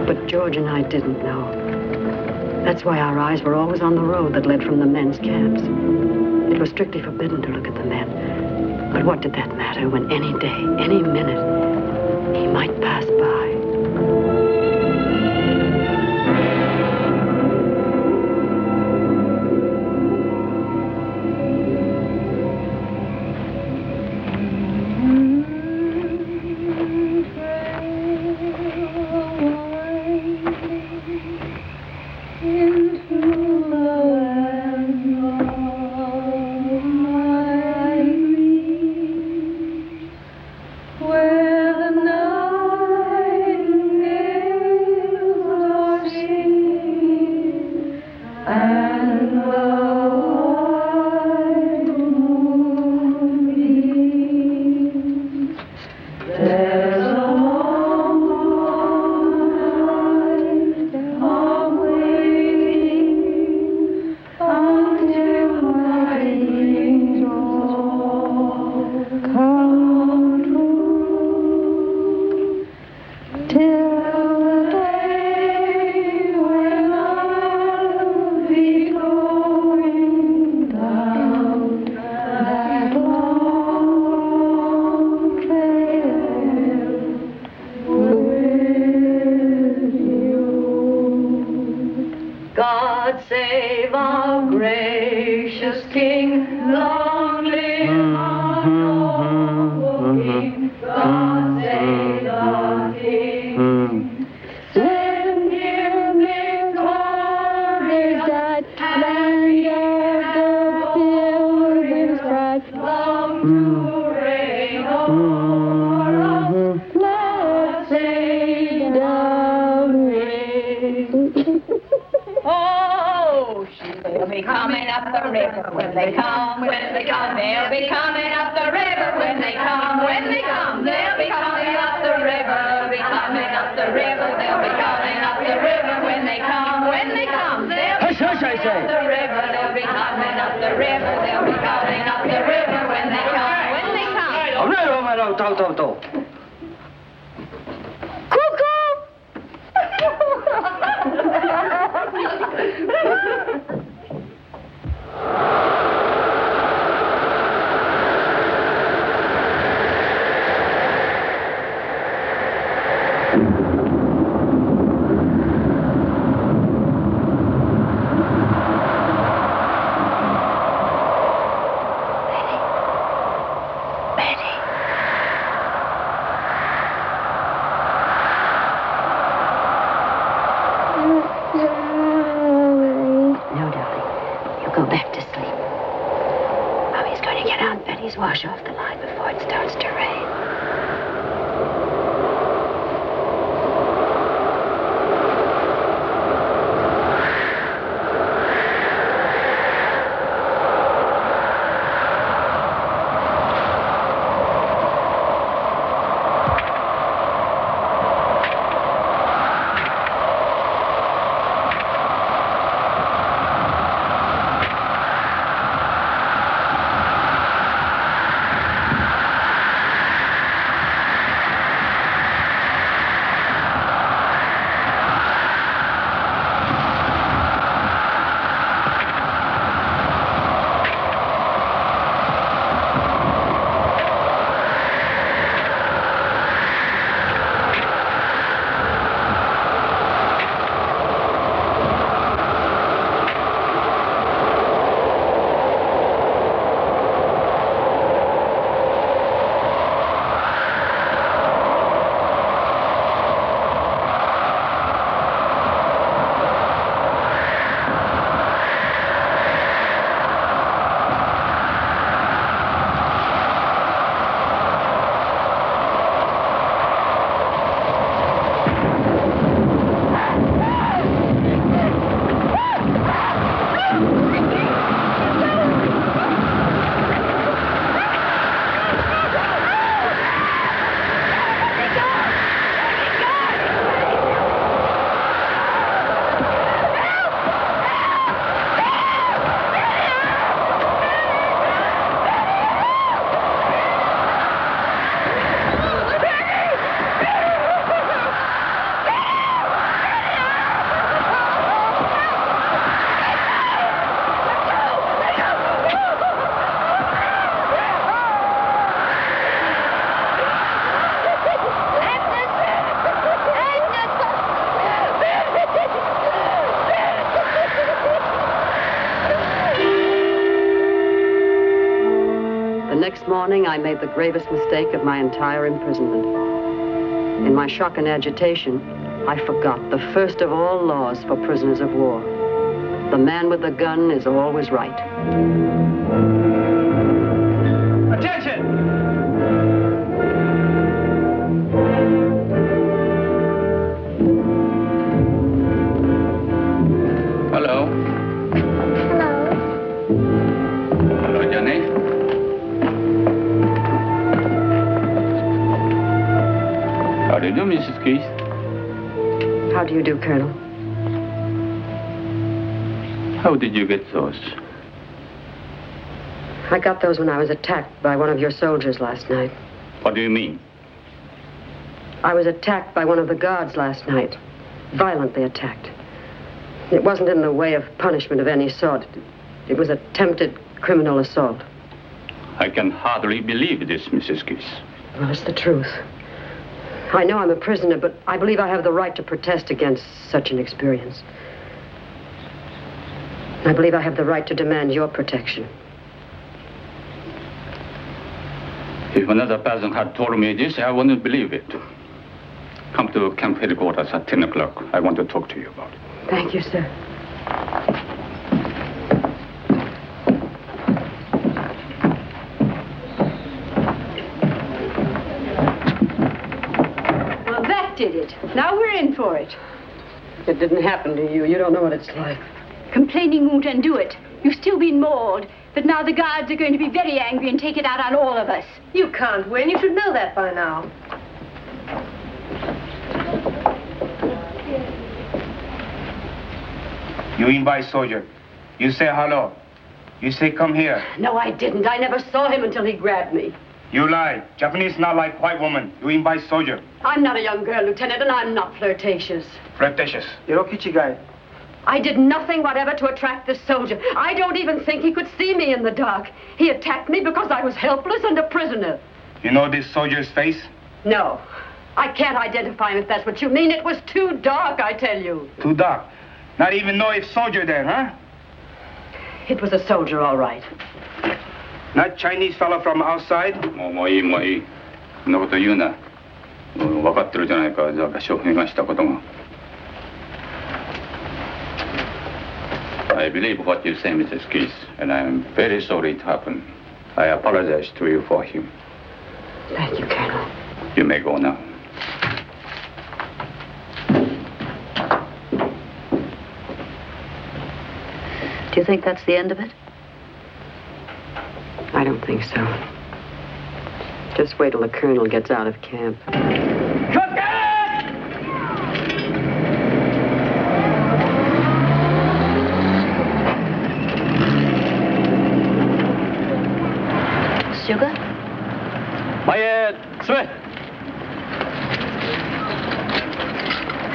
But George and I didn't know. That's why our eyes were always on the road that led from the men's camps. It was strictly forbidden to look at the men. But what did that matter when any day, any minute, he might pass by? go back to sleep. Mommy's going to get Aunt Betty's wash off the line before it starts to rain. Next morning, I made the gravest mistake of my entire imprisonment. In my shock and agitation, I forgot the first of all laws for prisoners of war. The man with the gun is always right. Attention! Hello. Hello, Johnny. How do you do, Mrs. Keith? How do you do, Colonel? How did you get those? I got those when I was attacked by one of your soldiers last night. What do you mean? I was attacked by one of the guards last night. Violently attacked. It wasn't in the way of punishment of any sort. It was attempted criminal assault. I can hardly believe this, Mrs. Keith. Well, it's the truth. I know I'm a prisoner, but I believe I have the right to protest against such an experience. I believe I have the right to demand your protection. If another person had told me this, I wouldn't believe it. Come to camp headquarters at 10 o'clock. I want to talk to you about it. Thank you, sir. Well, that did it. Now we're in for it. It didn't happen to you. You don't know what it's like. Complaining won't undo it. You've still been mauled, but now the guards are going to be very angry and take it out on all of us. You can't win. You should know that by now. You invite soldier. You say hello. You say come here. No, I didn't. I never saw him until he grabbed me. You lie. Japanese not like white woman. You invite soldier. I'm not a young girl, Lieutenant, and I'm not flirtatious. Flirtatious. Hirokichi I did nothing whatever to attract this soldier. I don't even think he could see me in the dark. He attacked me because I was helpless and a prisoner. You know this soldier's face? No. I can't identify him if that's what you mean. It was too dark, I tell you. Too dark. Not even know if soldier there, huh? It was a soldier, all right. Not Chinese fellow from outside? もういい。そんなこと言うな。分かってるじゃないか、証明がしたことが。I believe what you say, Mrs. Keith, and I am very sorry it happened. I apologize to you for him. Thank you, Colonel. You may go now. Do you think that's the end of it? I don't think so. Just wait till the Colonel gets out of camp. Sugar? Smith.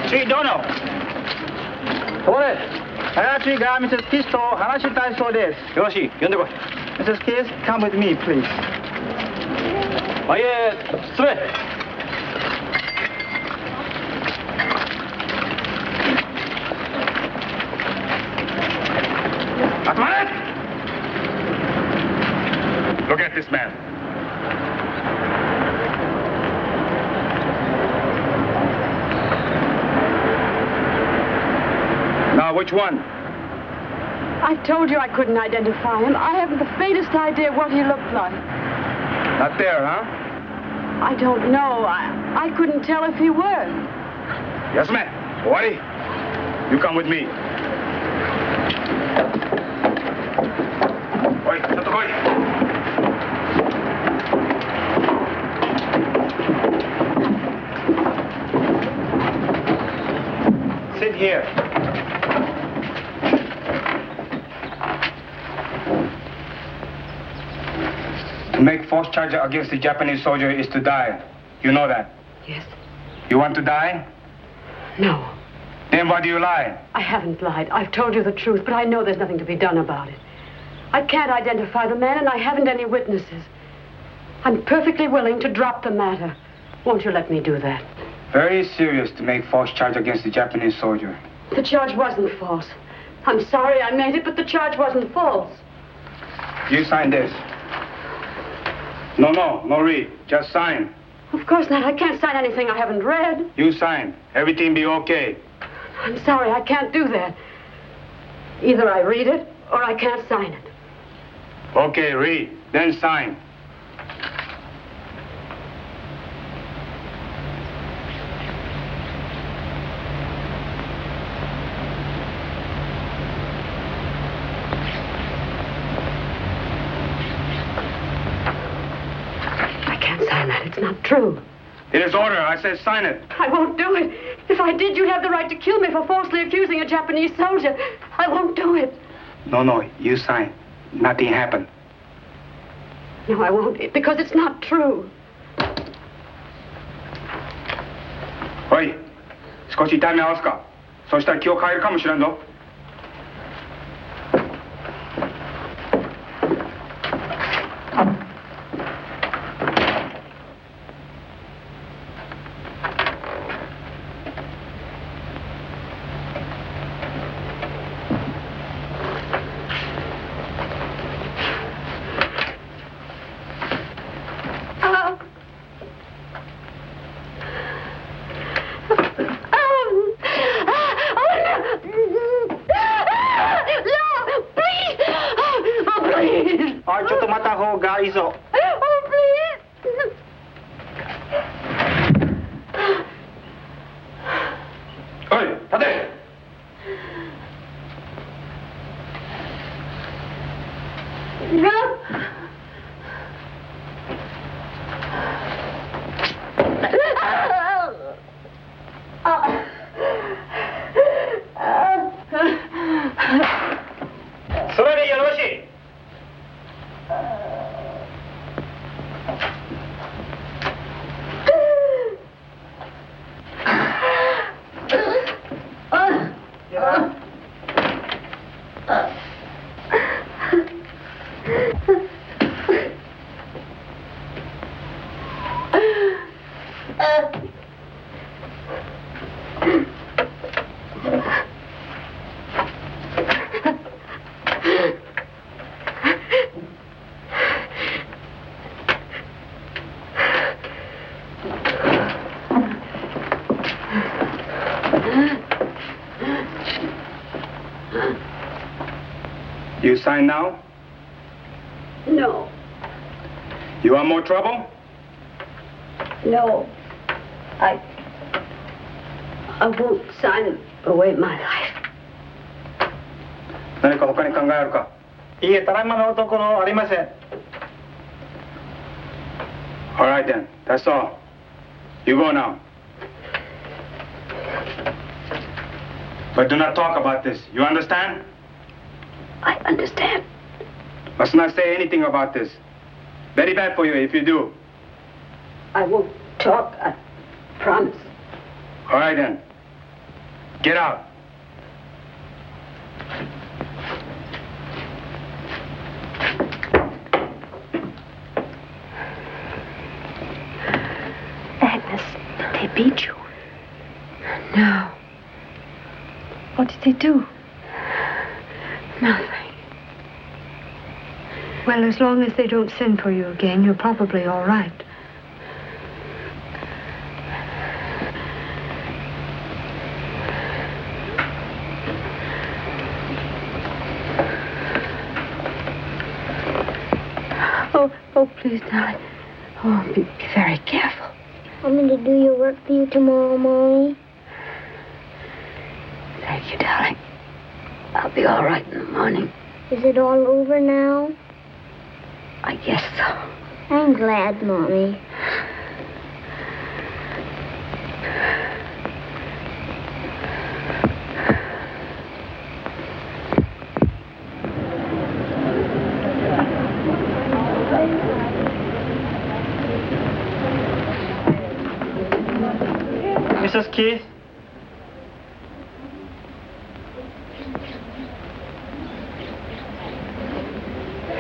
Gee, Dono. Claudette, I actually got Mrs. Keith to Hanashita so this. Yoshi, yonder. Mrs. Keith, come with me, please. Smith. Look at this man. Now, which one? I told you I couldn't identify him. I haven't the faintest idea what he looked like. Not there, huh? I don't know. I couldn't tell if he were. Yes, ma'am. Boy, you come with me. Boy, shut the boy. Sit here. To make false charge against the Japanese soldier is to die. You know that? Yes. You want to die? No. Then why do you lie? I haven't lied. I've told you the truth, but I know there's nothing to be done about it. I can't identify the man, and I haven't any witnesses. I'm perfectly willing to drop the matter. Won't you let me do that? Very serious to make false charge against the Japanese soldier. The charge wasn't false. I'm sorry I made it, but the charge wasn't false. You sign this. No read. Just sign. Of course not. I can't sign anything I haven't read. You sign. Everything be okay. I'm sorry, I can't do that. Either I read it, or I can't sign it. Okay, read. Then sign. It's not true. It is order. I said sign it. I won't do it. If I did, you'd have the right to kill me for falsely accusing a Japanese soldier. I won't do it. No, you sign. Nothing happened. No, I won't, because it's not true. おい、少し痛み合わすか。そしたら気を変えるかもしれんぞ。Do you sign now? No. You want more trouble? No. I won't sign away my life. 何か他に考えあるか？いえ、ただいまのところありません。All right then, that's all. You go now. But do not talk about this. You understand? I understand. Must not say anything about this. Very bad for you if you do. I won't talk, I promise. All right then. Get out. Agnes, did they beat you? No. What did they do? Nothing. Well, as long as they don't send for you again, you're probably all right. Oh, please, darling. Oh, be very careful. I'm going to do your work for you tomorrow, Mommy. Thank you, darling. I'll be all right in the morning. Is it all over now? I guess so. I'm glad, Mommy. Mrs. Keith?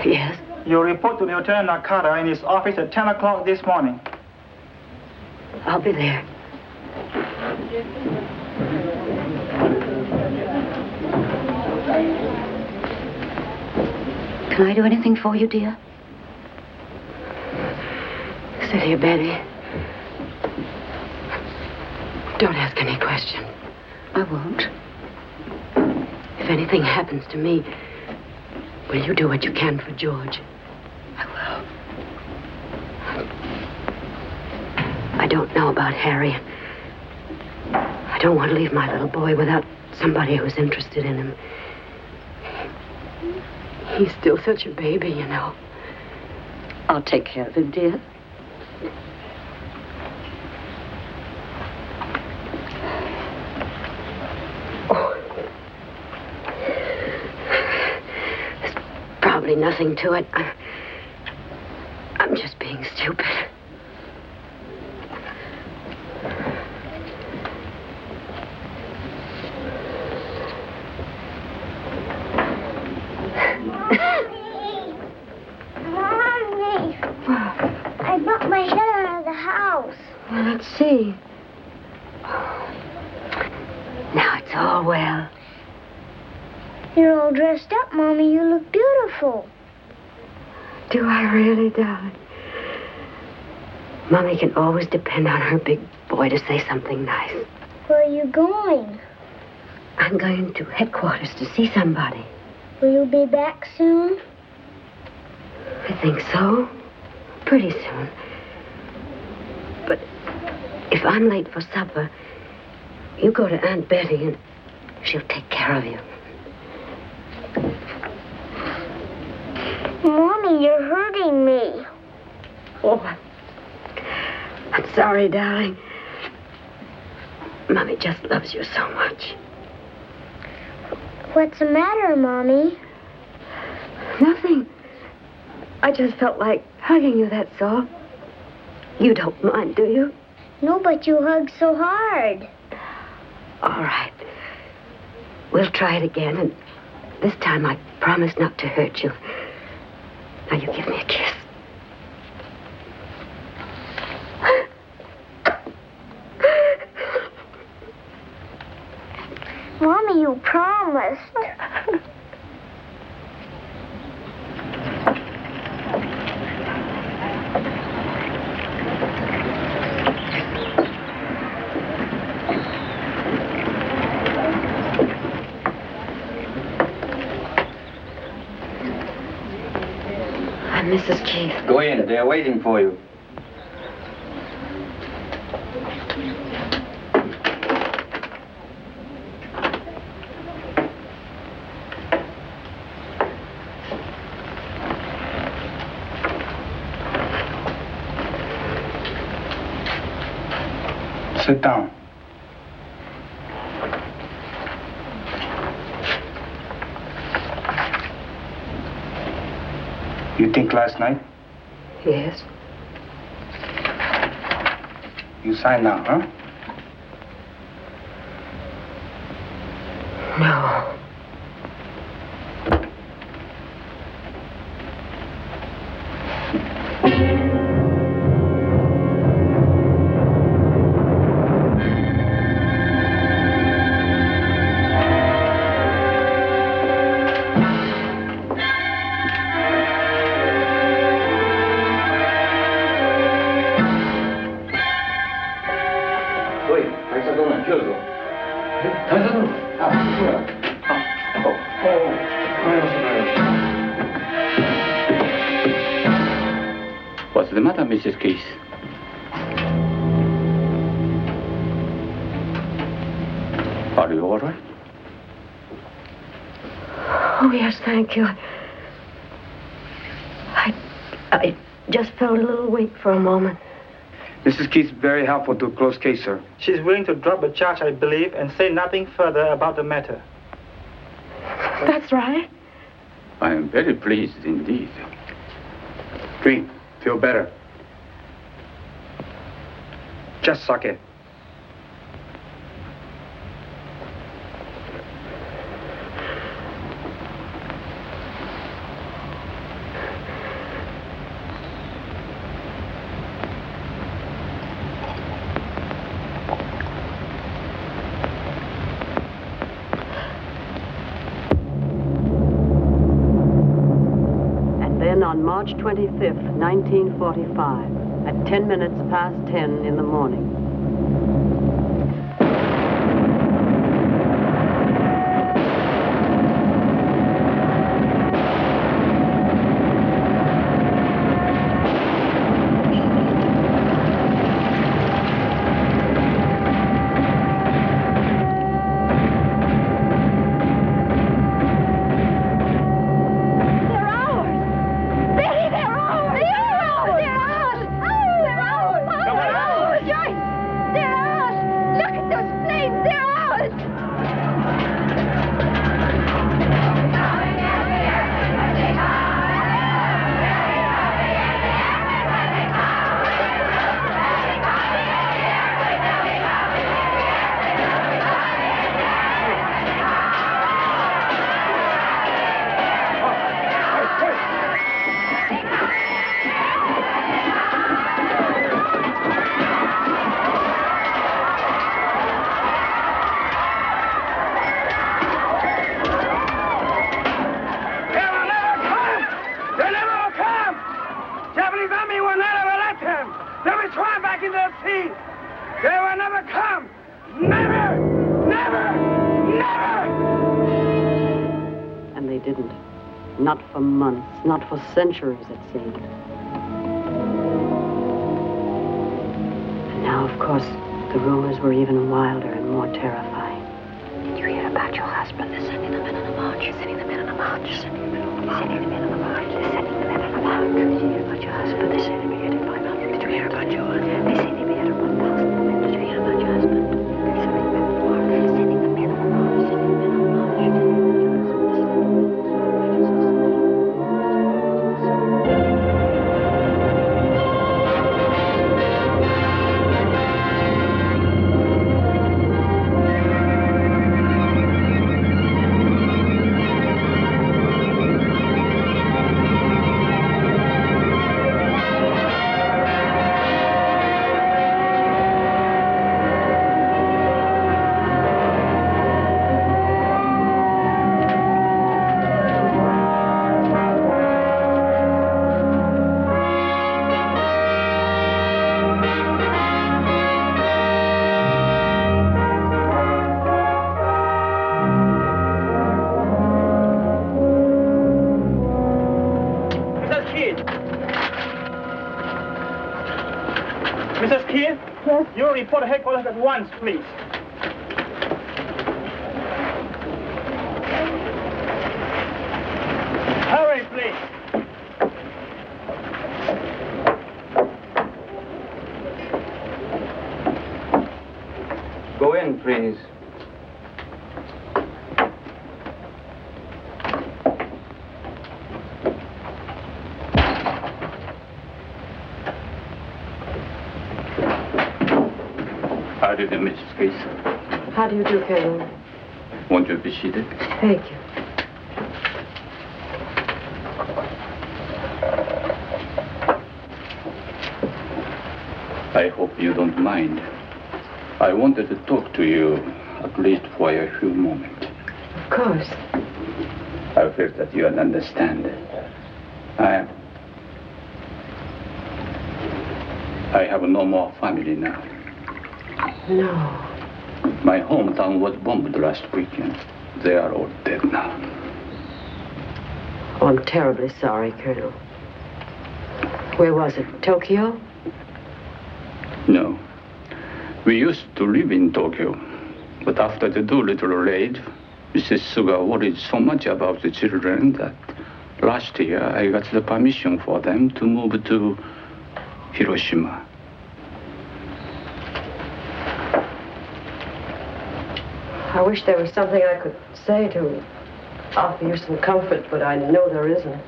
Yes? You report to Lieutenant Nakata in his office at 10 o'clock this morning. I'll be there. Can I do anything for you, dear? Sit here, Betty. Don't ask any questions. I won't. If anything happens to me, will you do what you can for George? I will. I don't know about Harry. I don't want to leave my little boy without somebody who's interested in him. He's still such a baby, you know. I'll take care of him, dear. Probably nothing to it. I'm just being stupid. Mommy! I bumped my head out of the house. Well, let's see. Now it's all well. You're all dressed up, Mommy. You look beautiful. Do I really, darling? Mommy can always depend on her big boy to say something nice. Where are you going? I'm going to headquarters to see somebody. Will you be back soon? I think so. Pretty soon. But if I'm late for supper, you go to Aunt Betty and she'll take care of you. Mommy, you're hurting me. Oh, I'm sorry, darling. Mommy just loves you so much. What's the matter, Mommy? Nothing. I just felt like hugging you, that's all. You don't mind, do you? No, but you hugged so hard. All right. We'll try it again, and this time I promise not to hurt you. Now you give me a kiss. Mommy, you promised. I'm Mrs. Keith. Go in. They're waiting for you. Sit down. You think last night? Yes. You sign now, huh? No. What's the matter, Mrs. Keith? Are you all right? Oh, yes, thank you. I just felt a little weak for a moment. Mrs. Keith's very helpful to a closed case, sir. She's willing to drop the charge, I believe, and say nothing further about the matter. That's right. I am very pleased indeed. Green, feel better. Just suck it. On March 25th, 1945, at 10 minutes past 10 in the morning. Not for months, not for centuries, it seemed. And now, of course, the rumors were even wilder and more terrifying. Did you hear about your husband? They're sending the men on a march. They're sending the men on a march. They're sending the men on a march. They're sending the men on a march. They're sending the men on a march. Did you hear about your husband? They're sending me at 500. Did you hear about yours? They're sending me at 1,000. Did you hear about your husband? They're sending the men on a march. They're sending the men on a march. They're sending the men on a march. Yes. You report to headquarters at once, please. Hurry, please. Go in, please. How do you do, Mrs. Keith? How do you do, Colonel? Won't you be seated? Thank you. I hope you don't mind. I wanted to talk to you, at least for a few moments. Of course. I feel that you understand. I have no more family now. No. My hometown was bombed last weekend. They are all dead now. Oh, I'm terribly sorry, Colonel. Where was it? Tokyo? No. We used to live in Tokyo. But after the Doolittle raid, Mrs. Suga worried so much about the children that last year I got the permission for them to move to Hiroshima. I wish there was something I could say to offer you some comfort, but I know there isn't.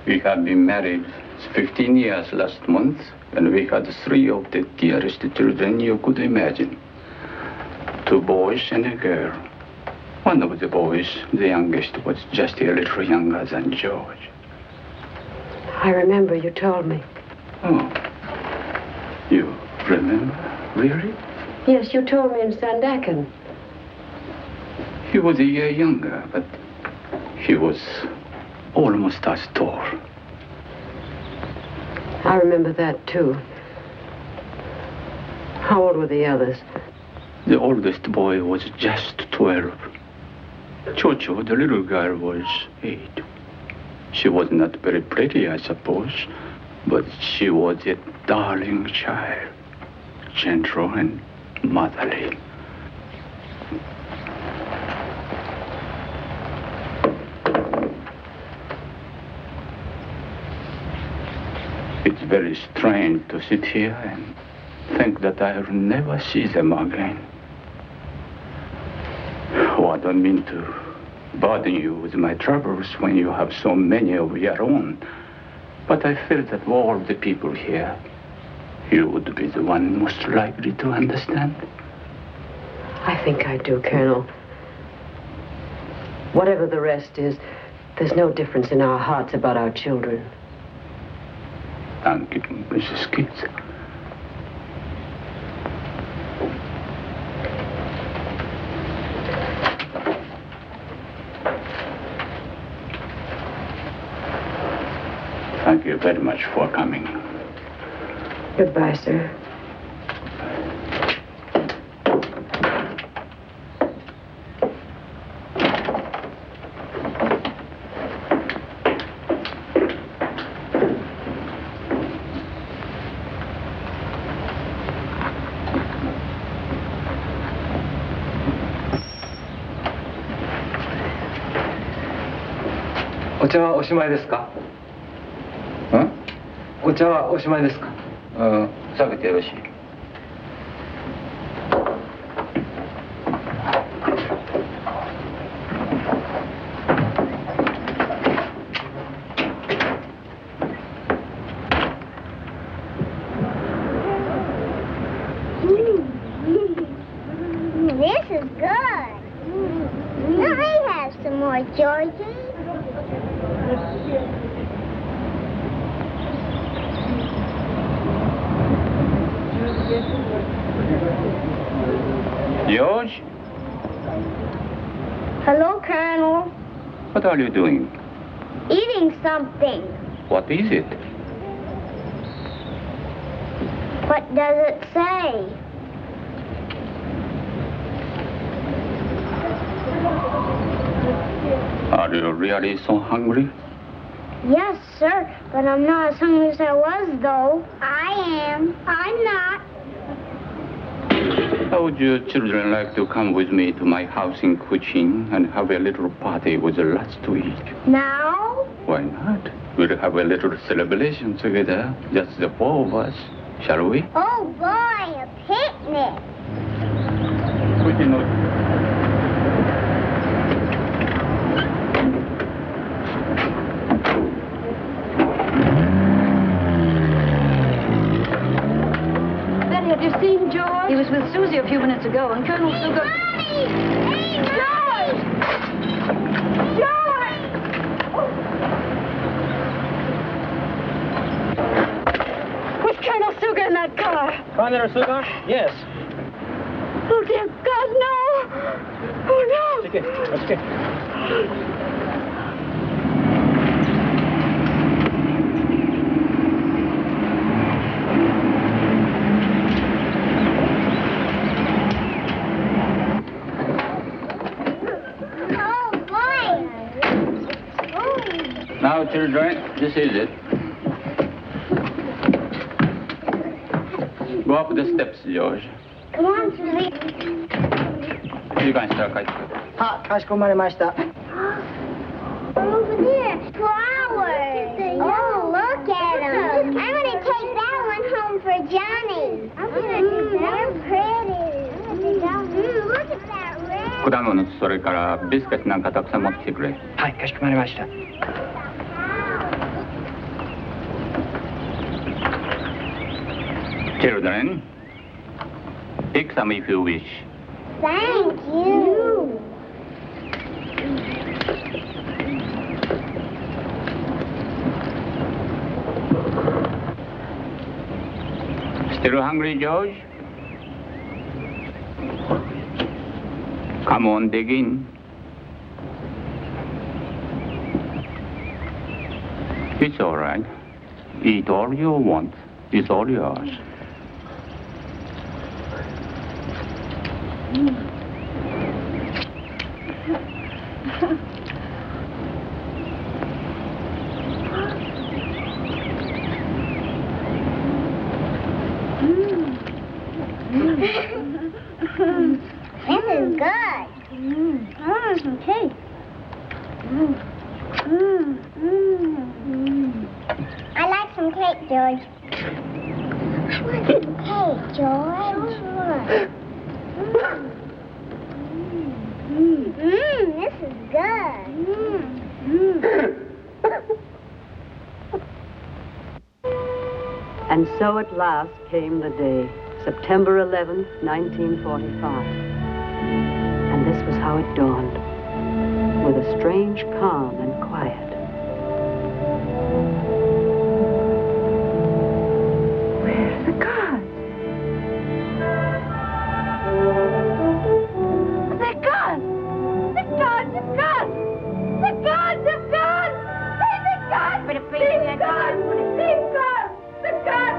We have been married 15 years last month, and we had 3 of the dearest children you could imagine. 2 boys and a girl. One of the boys, the youngest, was just a little younger than George. I remember you told me. Oh. You remember? Really? Yes, you told me in Sandakan. He was a year younger, but he was almost as tall. I remember that, too. How old were the others? The oldest boy was just 12. Chocho, the little girl, was 8. She was not very pretty, I suppose, but she was a darling child, gentle and motherly. It's very strange to sit here and think that I'll never see them again. Oh, I don't mean to burden you with my troubles when you have so many of your own. But I feel that of all the people here, you would be the one most likely to understand. I think I do, Colonel. Whatever the rest is, there's no difference in our hearts about our children. Thank you, Mrs. Keith. Thank you very much for coming. Goodbye, sir.お茶はおしまいですか？お茶はおしまいですか？下げてよろしい。This is good. Let me have some more, Georgie. George? Hello, Colonel. What are you doing? Eating something. What is it? What does it say? Are you really so hungry? Yes, sir, but I'm not as hungry as I was, though. I am. I'm not. How would you children like to come with me to my house in Kuching and have a little party with lots to eat? Now? Why not? We'll have a little celebration together, just the four of us. Shall we? Oh, boy, a picnic. Betty, have you seen George? He was with Susie a few minutes ago, and Colonel Sugar... Hey, George! George! Was Colonel Sugar in that car? Colonel Sugar? Yes. Oh, dear God, no! Oh, no! Okay, okay. Now, children, this is it. Go up the steps, George. Come on, Susie. You can start. Ah, かしこまりました。 Over there, flowers. Oh, look at them. I'm going to take that one home for Johnny. They're pretty. Look at that red. 果物、それからビスケットなんかたくさん持ってきてくれ。はい、かしこまりました。 Children, take some if you wish. Thank you. Still hungry, George? Come on, dig in. It's all right. Eat all you want. It's all yours. This is good. I want some cake. I like some cake, George. I want some cake, George. This is good. And so at last came the day, September 11th, 1945. And this was how it dawned, with a strange calm and quiet. Where's the guard? They're gone! They're gone! They're gone! They're gone! They're gone! They're gone! They're gone! They're gone! They're gone! They're gone! They're gone!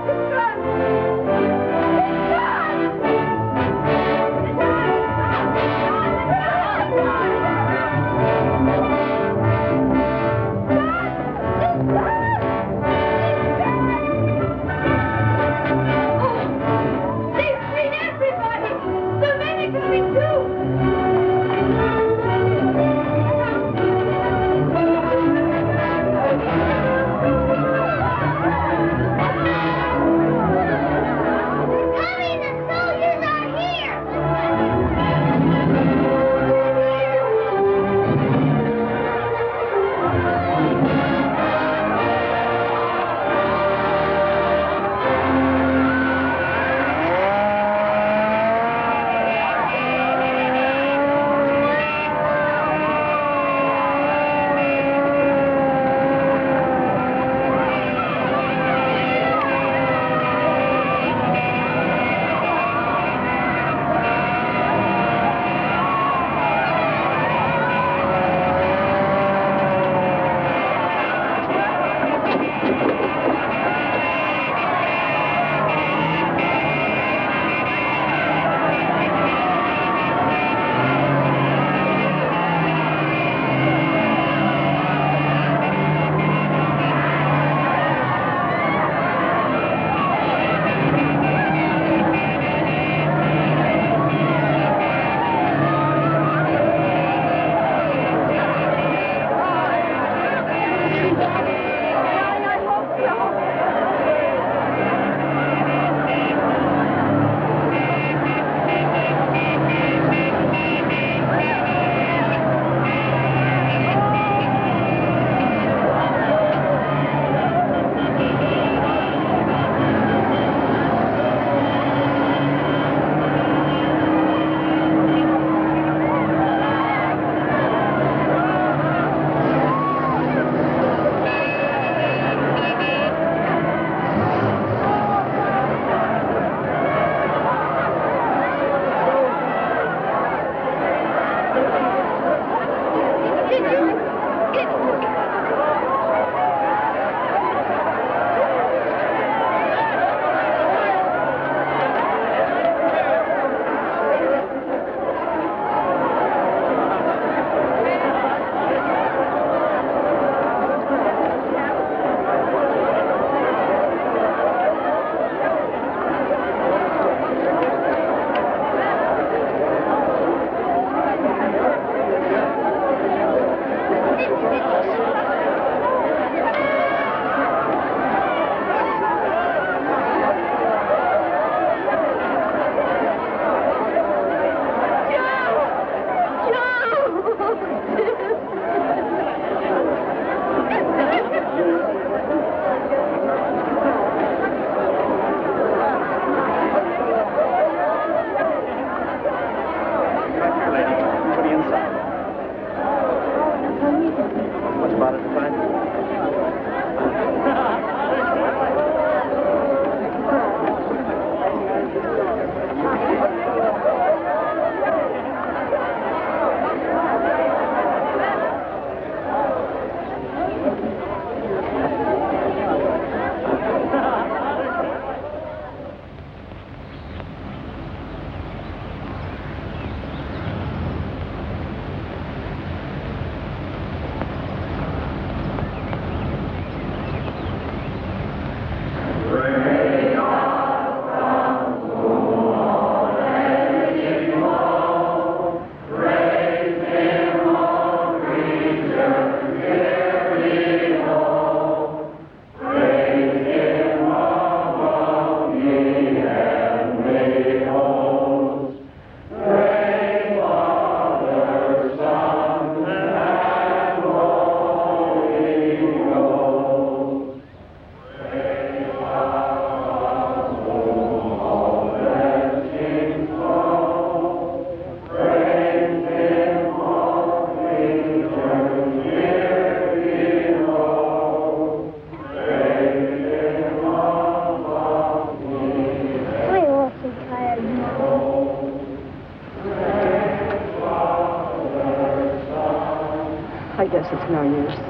it's no use.